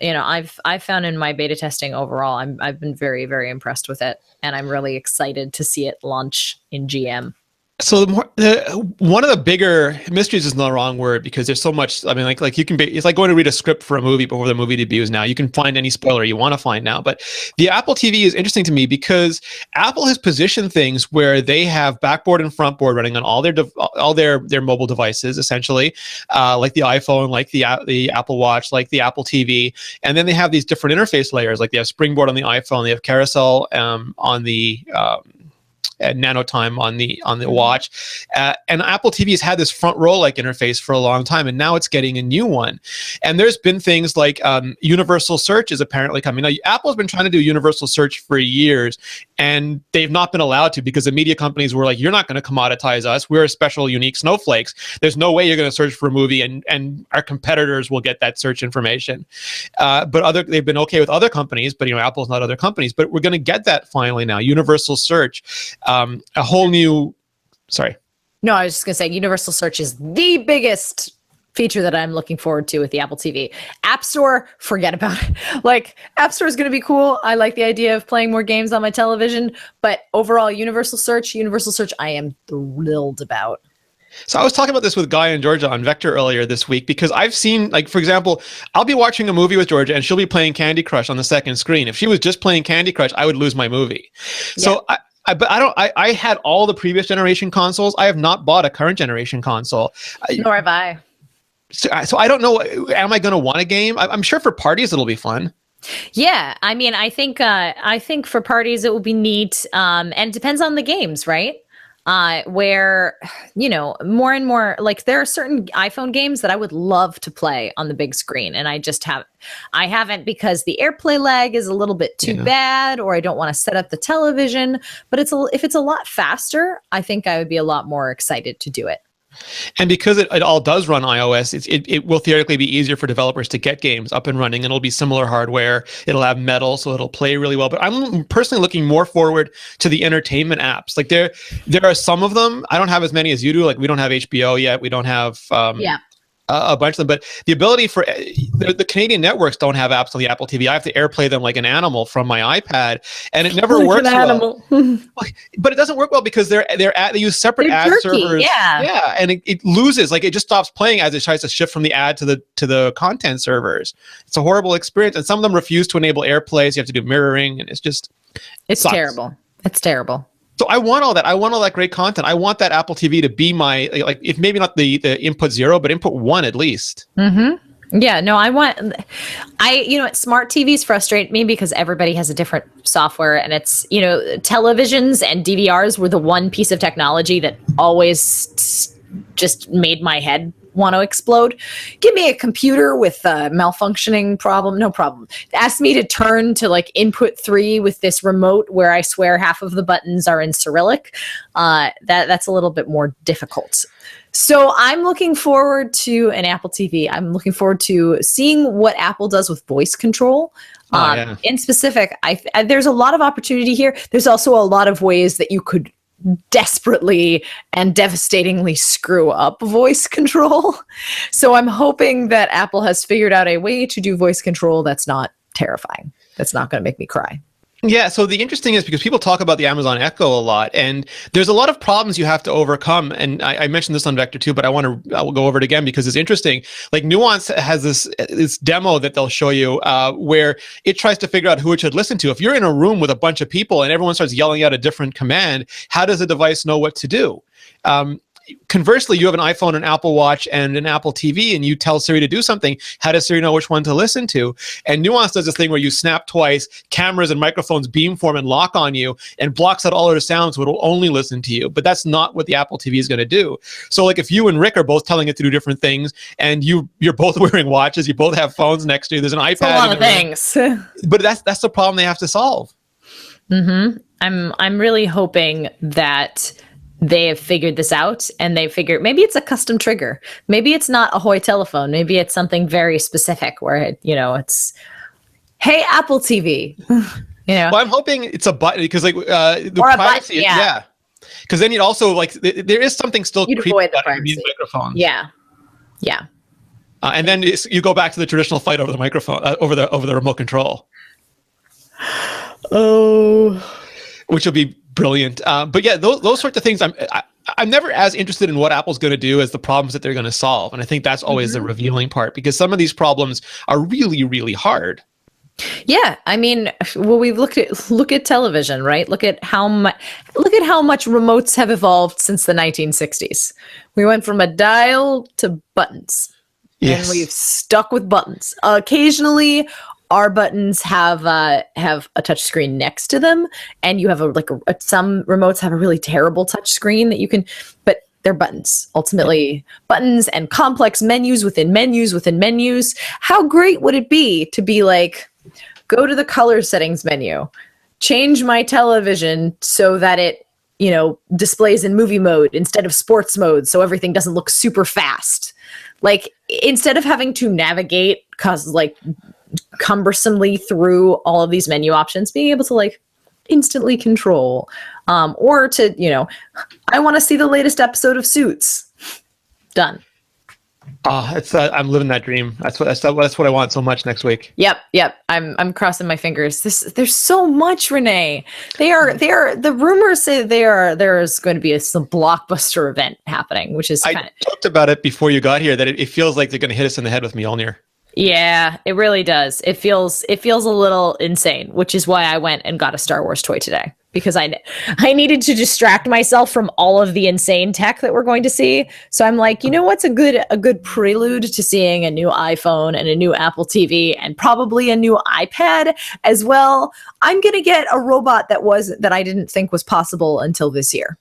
I've found in my beta testing overall, I've been very, very impressed with it, and I'm really excited to see it launch in GM. So one of the bigger mysteries is not the wrong word, because there's so much. I mean, like you can it's like going to read a script for a movie before the movie debuts. Now you can find any spoiler you want to find now. But the Apple TV is interesting to me because Apple has positioned things where they have backboard and frontboard running on all their mobile devices, essentially, like the iPhone, like the Apple Watch, like the Apple TV, and then they have these different interface layers. Like they have Springboard on the iPhone, they have Carousel on the NanoTime on the watch, and Apple TV has had this front row like interface for a long time, and now it's getting a new one. And there's been things like universal search is apparently coming. Now, Apple's been trying to do universal search for years, and they've not been allowed to because the media companies were like, "You're not going to commoditize us. We're special, unique snowflakes. There's no way you're going to search for a movie, and our competitors will get that search information." But they've been okay with other companies, but Apple's not other companies. But we're going to get that finally now, universal search. A whole new, sorry. No, I was just going to say universal search is the biggest feature that I'm looking forward to with the Apple TV. App Store, forget about it. Like, App Store is going to be cool. I like the idea of playing more games on my television, but overall universal search, I am thrilled about. So I was talking about this with Guy and Georgia on Vector earlier this week, because I've seen, like, for example, I'll be watching a movie with Georgia and she'll be playing Candy Crush on the second screen. If she was just playing Candy Crush, I would lose my movie. Yeah. So I had all the previous generation consoles. I have not bought a current generation console. Nor have I. So I don't know. Am I going to want a game? I'm sure for parties it'll be fun. Yeah, I mean, I think for parties it will be neat, and it depends on the games, right? Where, more and more, like, there are certain iPhone games that I would love to play on the big screen, and I haven't because the AirPlay lag is a little bit too bad, or I don't want to set up the television. But if it's a lot faster, I think I would be a lot more excited to do it. And because it all does run iOS, it will theoretically be easier for developers to get games up and running, and it'll be similar hardware. It'll have Metal, so it'll play really well. But I'm personally looking more forward to the entertainment apps. Like, there are some of them. I don't have as many as you do. Like, we don't have HBO yet. We don't have a bunch of them, but the ability for the Canadian networks don't have apps on the Apple TV. I have to AirPlay them like an animal from my iPad, and it never Like works an animal. well. But it doesn't work well because they use separate They're ad jerky, servers. yeah. And it loses, like it just stops playing as it tries to shift from the ad to the content servers. It's a horrible experience, and some of them refuse to enable AirPlay, so you have to do mirroring, and It's terrible. It's terrible. So I want all that. I want all that great content. I want that Apple TV to be my, like, if maybe not the input 0, but input 1 at least. Mm-hmm. Yeah, no, smart TVs frustrate me because everybody has a different software, and it's, televisions and DVRs were the one piece of technology that always just made my head want to explode. Give me a computer with a malfunctioning problem, no problem. Ask me to turn to like input 3 with this remote where I swear half of the buttons are in Cyrillic. That's a little bit more difficult. So I'm looking forward to an Apple TV. I'm looking forward to seeing what Apple does with voice control. In specific, there's a lot of opportunity here. There's also a lot of ways that you could desperately and devastatingly screw up voice control. So I'm hoping that Apple has figured out a way to do voice control that's not terrifying. That's not going to make me cry. Yeah, so the interesting is because people talk about the Amazon Echo a lot, and there's a lot of problems you have to overcome. And I mentioned this on Vector 2, but I will go over it again because it's interesting. Like Nuance has this demo that they'll show you where it tries to figure out who it should listen to. If you're in a room with a bunch of people and everyone starts yelling out a different command, how does the device know what to do? Conversely, you have an iPhone, an Apple Watch, and an Apple TV, and you tell Siri to do something. How does Siri know which one to listen to? And Nuance does this thing where you snap twice, cameras and microphones beamform and lock on you, and blocks out all other sounds, so it'll only listen to you. But that's not what the Apple TV is going to do. So, like, if you and Rick are both telling it to do different things, and you're both wearing watches, you both have phones next to you, there's an iPad. It's a lot of things. But that's the problem they have to solve. Mm-hmm. I'm really hoping that they have figured this out, and they figure maybe it's a custom trigger. Maybe it's not a Hoy telephone. Maybe it's something very specific where it's, hey, Apple TV. Well, I'm hoping it's a button because the or privacy, a button, yeah. Because then you'd also there is something still creepy avoid the about these microphones. Yeah. And then you go back to the traditional fight over the microphone, over the remote control. Oh, which will be brilliant. But yeah, those sorts of things. I'm never as interested in what Apple's going to do as the problems that they're going to solve, and I think that's always the revealing part because some of these problems are really, really hard. Yeah, I mean, well, we look at television, right? Look at how much remotes have evolved since the 1960s. We went from a dial to buttons, and we've stuck with buttons. Occasionally, our buttons have a touch screen next to them, and you have some remotes have a really terrible touch screen that you can, but they're buttons. Ultimately, buttons and complex menus within menus within menus. How great would it be to be like, go to the color settings menu, change my television so that it displays in movie mode instead of sports mode, so everything doesn't look super fast. Like instead of having to navigate cumbersomely through all of these menu options, being able to instantly control, or to, I want to see the latest episode of Suits. Done. I'm living that dream. That's what I want so much next week. Yep. I'm crossing my fingers. There's so much, Rene. The rumors say there's going to be some blockbuster event happening, which is I talked about it before you got here that it feels like they're going to hit us in the head with Mjolnir. Yeah, it really does. It feels a little insane, which is why I went and got a Star Wars toy today, because I needed to distract myself from all of the insane tech that we're going to see. So I'm like, what's a good prelude to seeing a new iPhone and a new Apple TV and probably a new iPad as well? I'm going to get a robot that I didn't think was possible until this year.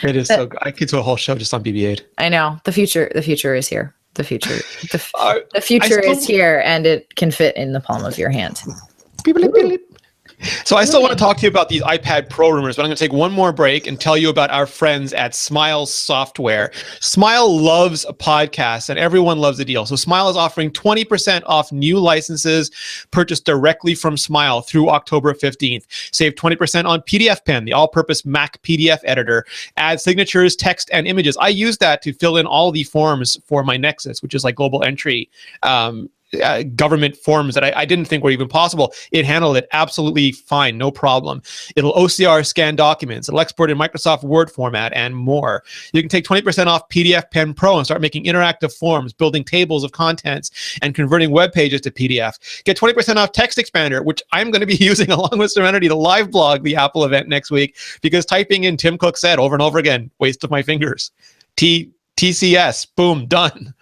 It is so good. I could do a whole show just on BB-8. I know. The future is here. The future is here, and it can fit in the palm of your hand. So I still want to talk to you about these iPad Pro rumors, but I'm going to take one more break and tell you about our friends at Smile Software. Smile loves a podcast, and everyone loves the deal. So Smile is offering 20% off new licenses purchased directly from Smile through October 15th. Save 20% on PDF Pen, the all-purpose Mac PDF editor. Add signatures, text, and images. I use that to fill in all the forms for my Nexus, which is like global entry government forms that I didn't think were even possible. It handled it absolutely fine, no problem. It'll OCR scan documents, it'll export in Microsoft Word format, and more. You can take 20% off PDF Pen Pro and start making interactive forms, building tables of contents, and converting web pages to PDF. Get 20% off Text Expander, which I'm going to be using along with Serenity to live blog the Apple event next week, because typing in Tim Cook said over and over again, waste of my fingers. TCS, boom, done.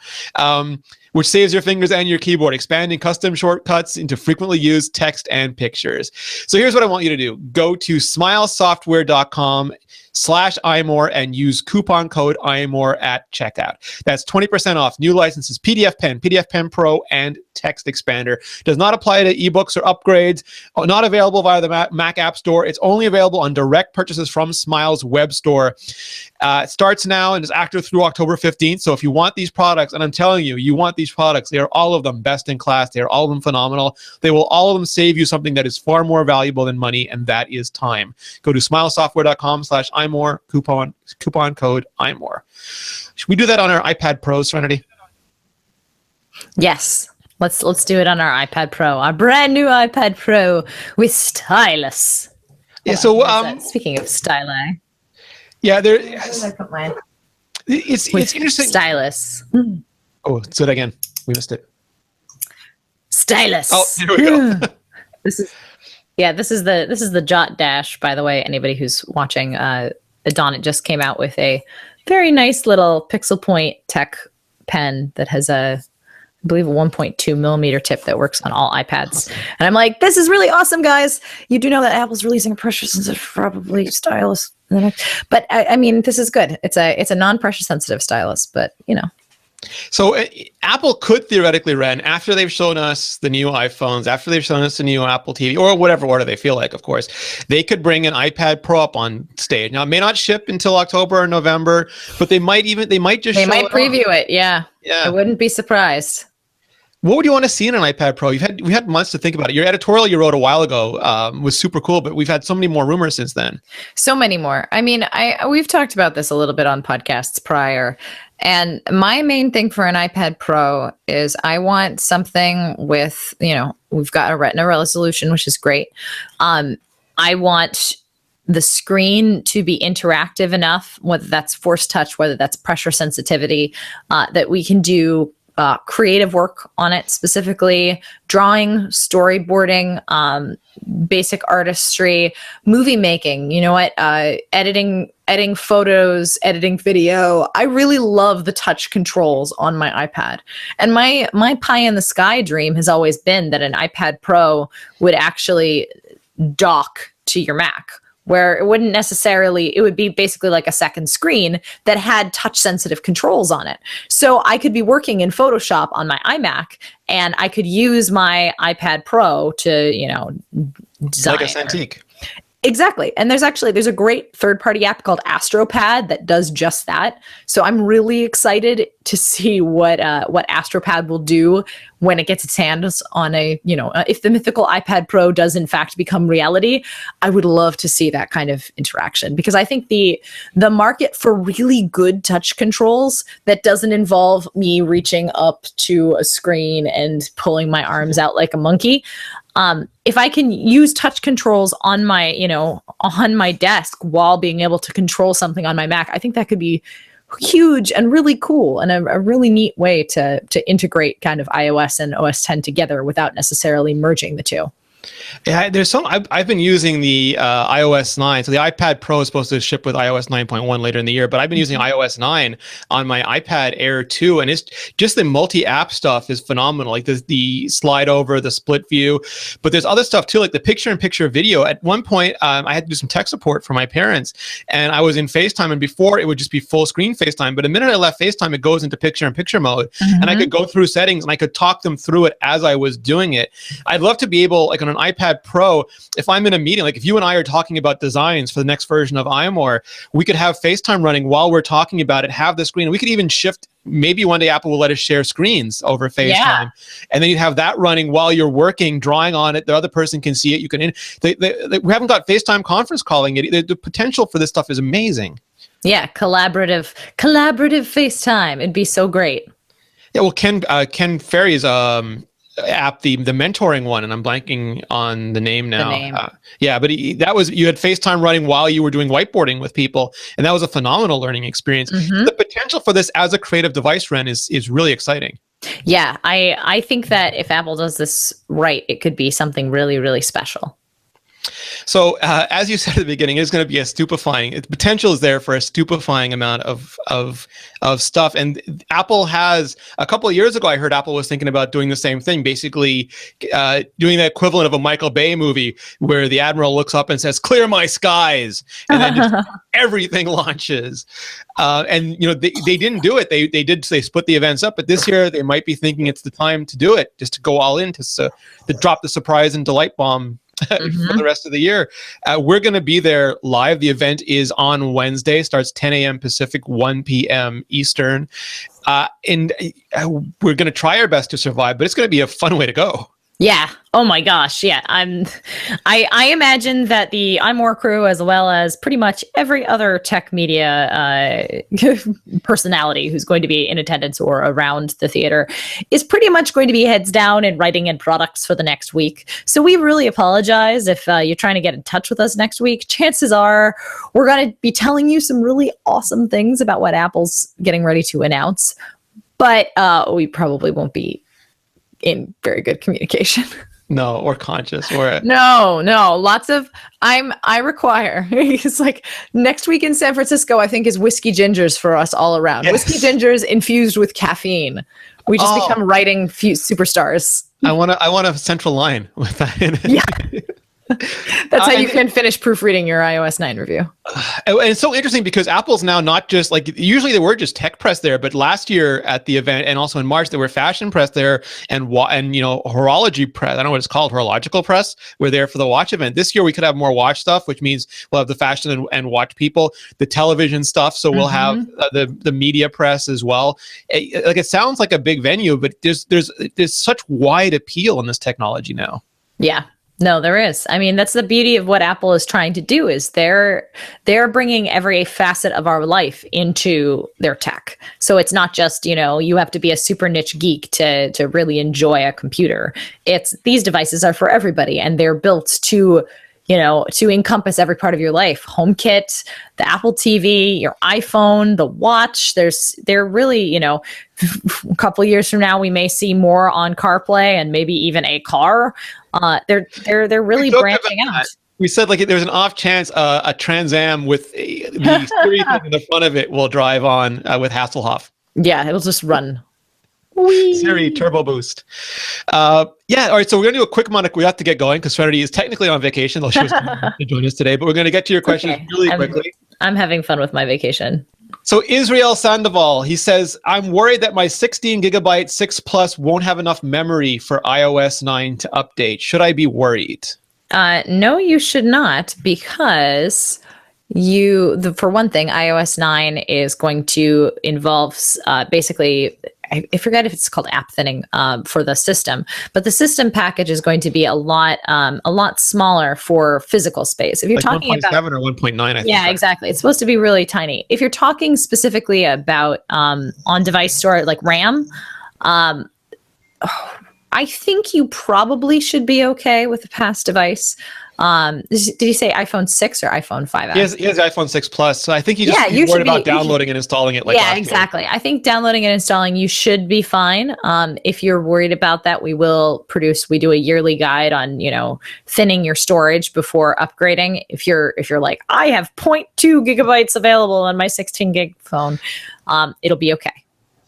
Which saves your fingers and your keyboard, expanding custom shortcuts into frequently used text and pictures. So here's what I want you to do. Go to smilesoftware.com/iMore and use coupon code iMore at checkout. That's 20% off new licenses, PDF Pen, PDF Pen Pro, and Text Expander. Does not apply to ebooks or upgrades. Not available via the Mac App Store. It's only available on direct purchases from Smile's web store. It starts now and is active through October 15th. So if you want these products, and I'm telling you, you want these products, they are all of them best in class. They are all of them phenomenal. They will all of them save you something that is far more valuable than money, and that is time. Go to smilesoftware.com/iMore, coupon code iMore. Should we do that on our iPad Pro, Serenity? Yes. Let's do it on our iPad Pro, our brand new iPad Pro with stylus. Yeah. So speaking of styli, yeah, there. Where did I put mine? It's interesting. Stylus. Oh, say that again. We missed it. Stylus. Oh, here we go. This is the Jot Dash, by the way. Anybody who's watching, Donnet just came out with a very nice little Pixel Point Tech pen that has I believe a 1.2 millimeter tip that works on all iPads. And I'm like, this is really awesome, guys. You do know that Apple's releasing a pressure sensitive, probably stylus. But I mean, this is good. It's a non-pressure sensitive stylus, but you know. So Apple could theoretically, Ren, after they've shown us the new iPhones, after they've shown us the new Apple TV, or whatever order they feel like, of course, they could bring an iPad Pro up on stage. Now, it may not ship until October or November, but they might preview it. Yeah. I wouldn't be surprised. What would you want to see in an iPad Pro? We had months to think about it. Your editorial you wrote a while ago was super cool, but we've had so many more rumors since then. So many more. I mean, we've talked about this a little bit on podcasts prior. And my main thing for an iPad Pro is I want something with, we've got a Retina resolution, which is great. I want the screen to be interactive enough, whether that's force touch, whether that's pressure sensitivity, that we can do creative work on it, specifically drawing, storyboarding, basic artistry, movie making, editing photos, editing video. I really love the touch controls on my iPad. And my pie in the sky dream has always been that an iPad Pro would actually dock to your Mac, where it would be basically like a second screen that had touch sensitive controls on it. So I could be working in Photoshop on my iMac and I could use my iPad Pro to, design. Like a Cintiq. Exactly. And there's a great third-party app called AstroPad that does just that. So I'm really excited to see what AstroPad will do when it gets its hands on if the mythical iPad Pro does in fact become reality. I would love to see that kind of interaction, because I think the market for really good touch controls that doesn't involve me reaching up to a screen and pulling my arms out like a monkey. If I can use touch controls on my desk while being able to control something on my Mac, I think that could be huge and really cool, and a really neat way to integrate kind of iOS and OS X together without necessarily merging the two. Yeah, there's some. I've been using the iOS 9. So the iPad Pro is supposed to ship with iOS 9.1 later in the year, but I've been using iOS 9 on my iPad Air 2, and it's just the multi-app stuff is phenomenal. Like the slide over, the split view, but there's other stuff too, like the picture-in-picture video. At one point, I had to do some tech support for my parents, and I was in FaceTime, and before it would just be full screen FaceTime, but the minute I left FaceTime, it goes into picture-in-picture mode, and I could go through settings and I could talk them through it as I was doing it. I'd love to be able, like on an iPad Pro, if I'm in a meeting, like if you and I are talking about designs for the next version of iMore, we could have FaceTime running while we're talking about it, have the screen. We could even shift. Maybe one day Apple will let us share screens over FaceTime, and then you'd have that running while you're working, drawing on it. The other person can see it. You can. We haven't got FaceTime conference calling yet. The potential for this stuff is amazing. Yeah, collaborative FaceTime. It'd be so great. Yeah, well, Ken Ferry's app, the mentoring one, and I'm blanking on the name now. Yeah, but you had FaceTime running while you were doing whiteboarding with people, and that was a phenomenal learning experience. The potential for this as a creative device, Ren, is really exciting. Yeah, I think that if Apple does this right, it could be something really, really special. So, as you said at the beginning, it's going to be the potential is there for a stupefying amount of stuff. And Apple has, a couple of years ago, I heard Apple was thinking about doing the same thing, basically doing the equivalent of a Michael Bay movie where the Admiral looks up and says, "Clear my skies," and then just everything launches. And they didn't do it. They split the events up, but this year they might be thinking it's the time to do it, just to go all in, to drop the surprise and delight bomb for the rest of the year. We're going to be there live. The event is on Wednesday, starts 10 a.m. Pacific, 1 p.m. Eastern. And we're going to try our best to survive, but it's going to be a fun way to go. Yeah. Oh my gosh. Yeah. I imagine that the iMore crew, as well as pretty much every other tech media personality who's going to be in attendance or around the theater, is pretty much going to be heads down and writing in products for the next week. So we really apologize if you're trying to get in touch with us next week. Chances are we're going to be telling you some really awesome things about what Apple's getting ready to announce, but we probably won't be in very good communication. No, or conscious, or no. Lots of I require. It's like next week in San Francisco, I think, is whiskey gingers for us all around. Yes. Whiskey gingers infused with caffeine. We just become writing superstars. I want a central line with that in it. Yeah. That's how you can finish proofreading your iOS 9 review. And it's so interesting because Apple's now not just like, usually they were just tech press there, but last year at the event and also in March, there were fashion press there and horology press. I don't know what it's called, horological press. We're there for the watch event. This year we could have more watch stuff, which means we'll have the fashion and watch people, the television stuff. So we'll have the media press as well. It sounds like a big venue, but there's such wide appeal in this technology now. Yeah. No, there is. I mean, that's the beauty of what Apple is trying to do, is they're bringing every facet of our life into their tech. So it's not just, you have to be a super niche geek to really enjoy a computer. It's, these devices are for everybody, and they're built to encompass every part of your life. HomeKit, the Apple TV, your iPhone, the watch. They're really, a couple of years from now, we may see more on CarPlay and maybe even a car. They're really branching out. We said there's an off chance a Trans Am with the Siri thing in the front of it will drive on with Hasselhoff. Yeah, it'll just run. Siri Turbo Boost. All right. So we're going to do a quick moment. We have to get going because Serenity is technically on vacation, though she was to join us today. But we're going to get to your questions really quickly. I'm having fun with my vacation. So Israel Sandoval, he says, I'm worried that my 16 gigabyte 6 Plus won't have enough memory for iOS 9 to update. Should I be worried? No, you should not, because for one thing, iOS 9 is going to involve basically, I forget if it's called app thinning for the system, but the system package is going to be a lot smaller for physical space. If you're talking 1.7 about or 1.9, I think. Yeah, exactly. It's supposed to be really tiny. If you're talking specifically about on-device storage, like RAM, I think you probably should be okay with a past device. Did you say iPhone 6 or iPhone 5? He has iPhone 6 Plus, so I think he's worried about downloading and installing it. Yeah, exactly. I think downloading and installing, you should be fine. If you're worried about that, we do a yearly guide on, thinning your storage before upgrading. If you're like, I have 0.2 gigabytes available on my 16 gig phone, it'll be okay.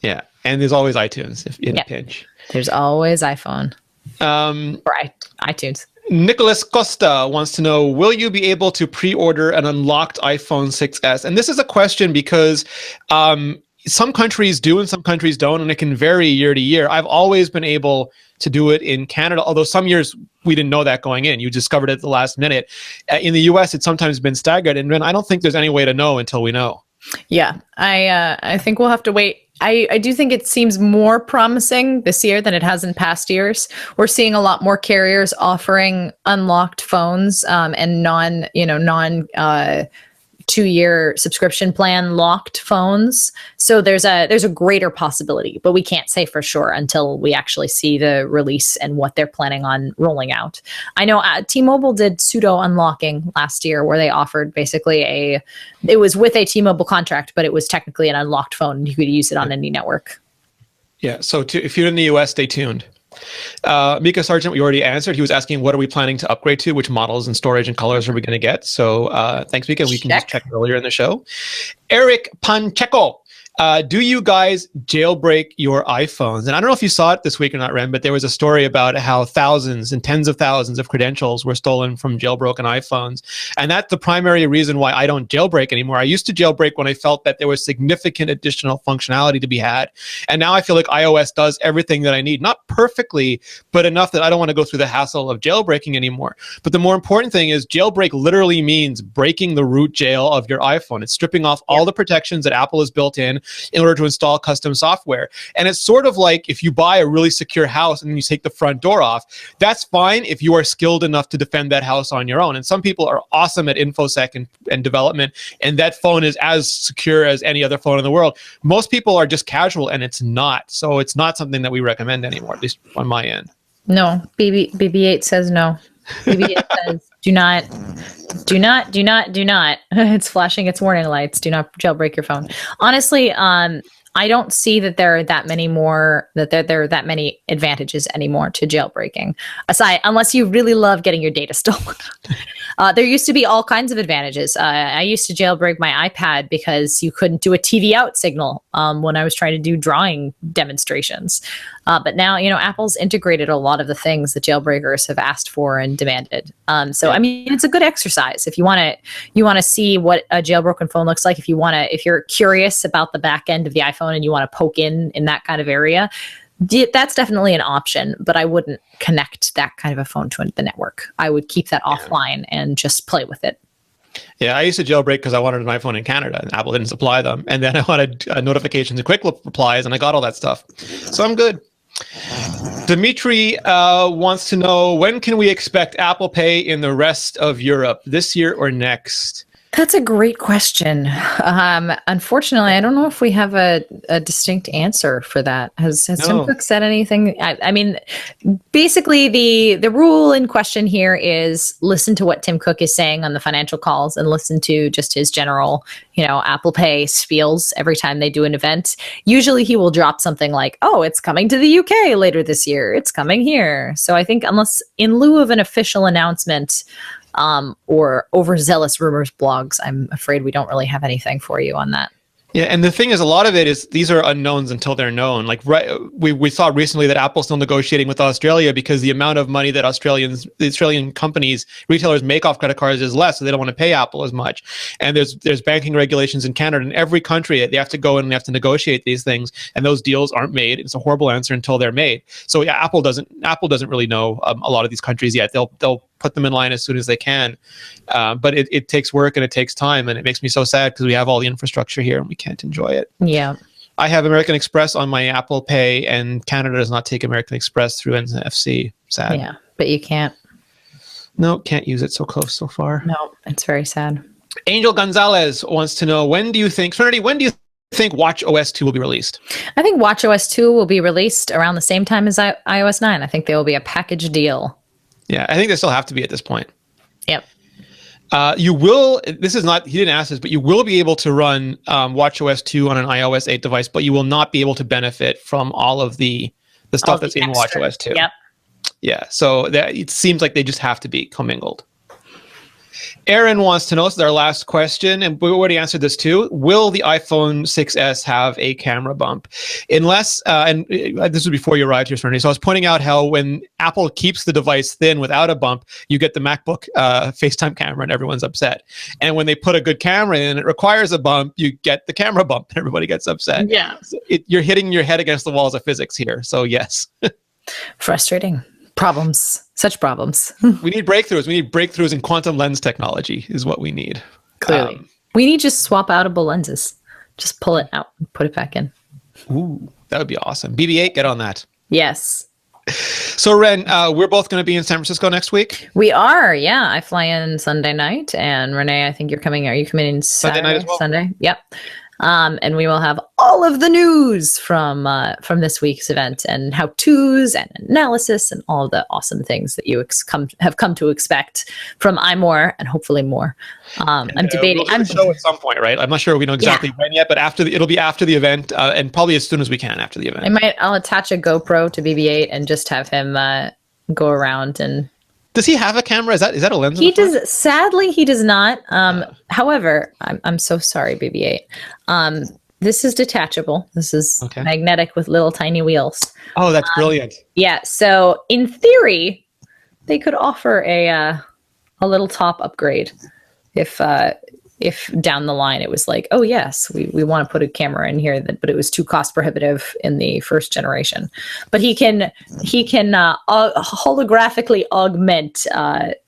Yeah, and there's always iTunes if in a pinch. There's always iPhone or iTunes. Nicholas Costa wants to know, will you be able to pre-order an unlocked iPhone 6s? And this is a question because some countries do and some countries don't, and it can vary year to year. I've always been able to do it in Canada, although some years we didn't know that going in. You discovered it at the last minute. In the US, it's sometimes been staggered, and I don't think there's any way to know until we know. Yeah, I think we'll have to wait. I do think it seems more promising this year than it has in past years. We're seeing a lot more carriers offering unlocked phones and non 2-year subscription plan locked phones. So there's a greater possibility, but we can't say for sure until we actually see the release and what they're planning on rolling out. I know T-Mobile did pseudo unlocking last year, where they offered basically it was with a T-Mobile contract, but it was technically an unlocked phone and you could use it on any network. Yeah. So if you're in the US, stay tuned. Mika Sargent, we already answered. He was asking, what are we planning to upgrade to? Which models and storage and colors are we going to get? So thanks, Mika. We can just check earlier in the show. Eric Pancheco. Do you guys jailbreak your iPhones? And I don't know if you saw it this week or not, Ren, but there was a story about how thousands and tens of thousands of credentials were stolen from jailbroken iPhones. And that's the primary reason why I don't jailbreak anymore. I used to jailbreak when I felt that there was significant additional functionality to be had. And now I feel like iOS does everything that I need. Not perfectly, but enough that I don't want to go through the hassle of jailbreaking anymore. But the more important thing is jailbreak literally means breaking the root jail of your iPhone. It's stripping off all the protections that Apple has built in order to install custom software. And it's sort of like if you buy a really secure house and then you take the front door off, that's fine if you are skilled enough to defend that house on your own. And some people are awesome at InfoSec and development, and that phone is as secure as any other phone in the world. Most people are just casual, and it's not. So it's not something that we recommend anymore, at least on my end. No, BB8 says no. BB8 says do not. It's flashing its warning lights. Do not jailbreak your phone. Honestly, I don't see that there are that many advantages anymore to jailbreaking. Unless you really love getting your data stolen. There used to be all kinds of advantages. I used to jailbreak my iPad because you couldn't do a TV out signal when I was trying to do drawing demonstrations. But now, Apple's integrated a lot of the things that jailbreakers have asked for and demanded. So, I mean, it's a good exercise if you want to see what a jailbroken phone looks like. If you're curious about the back end of the iPhone and you want to poke in that kind of area, that's definitely an option, but I wouldn't connect that kind of a phone to the network. I would keep that offline and just play with it. Yeah, I used to jailbreak because I wanted an iPhone in Canada and Apple didn't supply them. And then I wanted notifications and quick replies, and I got all that stuff. So I'm good. Dimitri wants to know, when can we expect Apple Pay in the rest of Europe, this year or next? That's a great question. Unfortunately, I don't know if we have a distinct answer for that. Has Tim Cook said anything? I mean, basically, the rule in question here is listen to what Tim Cook is saying on the financial calls and listen to just his general, Apple Pay spiels every time they do an event. Usually he will drop something like, oh, it's coming to the UK later this year. It's coming here. So I think unless in lieu of an official announcement, or overzealous rumors blogs, I'm afraid we don't really have anything for you on that. Yeah, and the thing is, a lot of it is these are unknowns until they're known. Like, we saw recently that Apple's still negotiating with Australia because the amount of money that the Australian companies, retailers make off credit cards is less, so they don't want to pay Apple as much. And there's banking regulations in Canada. In every country, they have to go in and they have to negotiate these things, and those deals aren't made. It's a horrible answer until they're made. So yeah, Apple doesn't really know a lot of these countries yet. They'll put them in line as soon as they can. But it takes work and it takes time, and it makes me so sad because we have all the infrastructure here and we can't enjoy it. Yeah. I have American Express on my Apple Pay, and Canada does not take American Express through NFC. Sad. Yeah, but you can't. No, can't use it so close so far. No, it's very sad. Angel Gonzalez wants to know, when do you think watchOS 2 will be released? I think watchOS 2 will be released around the same time as iOS 9. I think there will be a package deal. Yeah, I think they still have to be at this point. Yep. You will, he didn't ask this, but you will be able to run watchOS 2 on an iOS 8 device, but you will not be able to benefit from all of the stuff that's in watchOS 2. Yep. Yeah, so it seems like they just have to be commingled. Aaron wants to know, this is our last question, and we already answered this too. Will the iPhone 6S have a camera bump? Unless, this was before you arrived here, Serenity, so I was pointing out how when Apple keeps the device thin without a bump, you get the MacBook FaceTime camera and everyone's upset. And when they put a good camera in, it requires a bump, you get the camera bump and everybody gets upset. Yeah. So you're hitting your head against the walls of physics here, so yes. Frustrating. Problems. Such problems. We need breakthroughs. We need breakthroughs in quantum lens technology is what we need. Clearly. We need just swap outable lenses. Just pull it out and put it back in. Ooh, that would be awesome. BB-8, get on that. Yes. So, Ren, we're both going to be in San Francisco next week? We are, yeah. I fly in Sunday night, and Rene, I think you're coming. Are you coming in Saturday? Sunday night as well? Sunday, yep. And we will have all of the news from this week's event and how-tos and analysis and all the awesome things that you have come to expect from iMore and hopefully more. I'm debating. We'll show at some point, right? I'm not sure we know exactly when yet, but it'll be after the event, and probably as soon as we can after the event. I'll attach a GoPro to BB-8 and just have him go around and. Does he have a camera? Is that a lens? He does. Sadly, he does not. However, I'm so sorry, BB-8. This is detachable. This is magnetic with little tiny wheels. Oh, that's brilliant. Yeah. So in theory, they could offer a little top upgrade if down the line it was like, oh yes, we want to put a camera in here, but it was too cost prohibitive in the first generation. But he can holographically augment,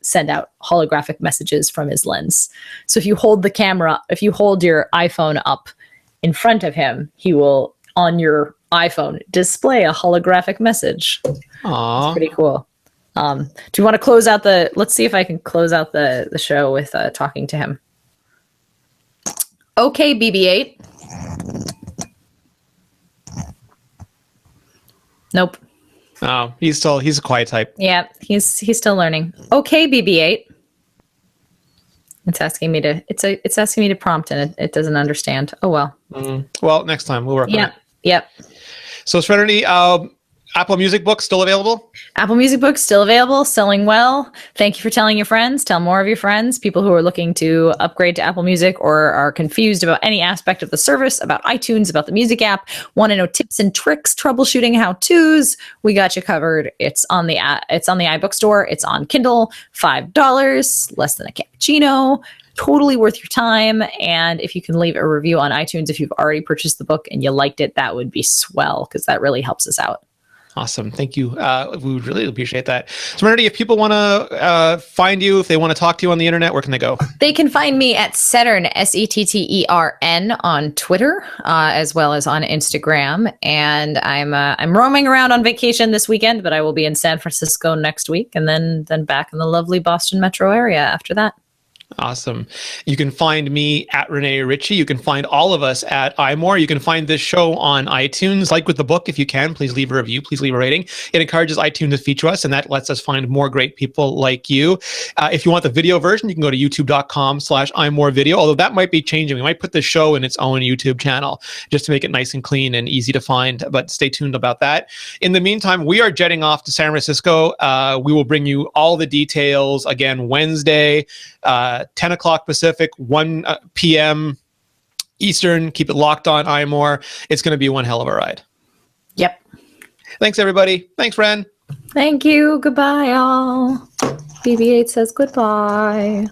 send out holographic messages from his lens. So if you hold your iPhone up in front of him, he will on your iPhone display a holographic message. Aww. It's pretty cool. Do you want to close out let's see if I can close out the show with talking to him. Okay, BB-8. Nope. Oh, he's a quiet type. Yeah, he's still learning. Okay, BB-8. It's asking me to prompt, and it doesn't understand. Oh well. Well, next time we'll work on it. Yep. So, Serenity, Apple Music book still available? Apple Music book still available, selling well. Thank you for telling your friends. Tell more of your friends, people who are looking to upgrade to Apple Music or are confused about any aspect of the service, about iTunes, about the music app, want to know tips and tricks, troubleshooting, how-tos. We got you covered. It's on the iBook store. It's on Kindle, $5, less than a cappuccino. Totally worth your time. And if you can leave a review on iTunes if you've already purchased the book and you liked it, that would be swell because that really helps us out. Awesome. Thank you. We would really appreciate that. Serenity, if people want to find you, if they want to talk to you on the internet, where can they go? They can find me at Settern, Settern, on Twitter, as well as on Instagram. And I'm roaming around on vacation this weekend, but I will be in San Francisco next week and then back in the lovely Boston metro area after that. Awesome. You can find me at Rene Ritchie. You can find all of us at iMore. You can find this show on iTunes. Like with the book, if you can, please leave a review. Please leave a rating. It encourages iTunes to feature us, and that lets us find more great people like you. If you want the video version, you can go to youtube.com/iMoreVideo, although that might be changing. We might put the show in its own YouTube channel just to make it nice and clean and easy to find, but stay tuned about that. In the meantime, we are jetting off to San Francisco. We will bring you all the details again Wednesday, 10 o'clock Pacific, 1 p.m. Eastern. Keep it locked on iMore. It's going to be one hell of a ride. Yep. Thanks, everybody. Thanks, Ren. Thank you. Goodbye, all. BB-8 says goodbye.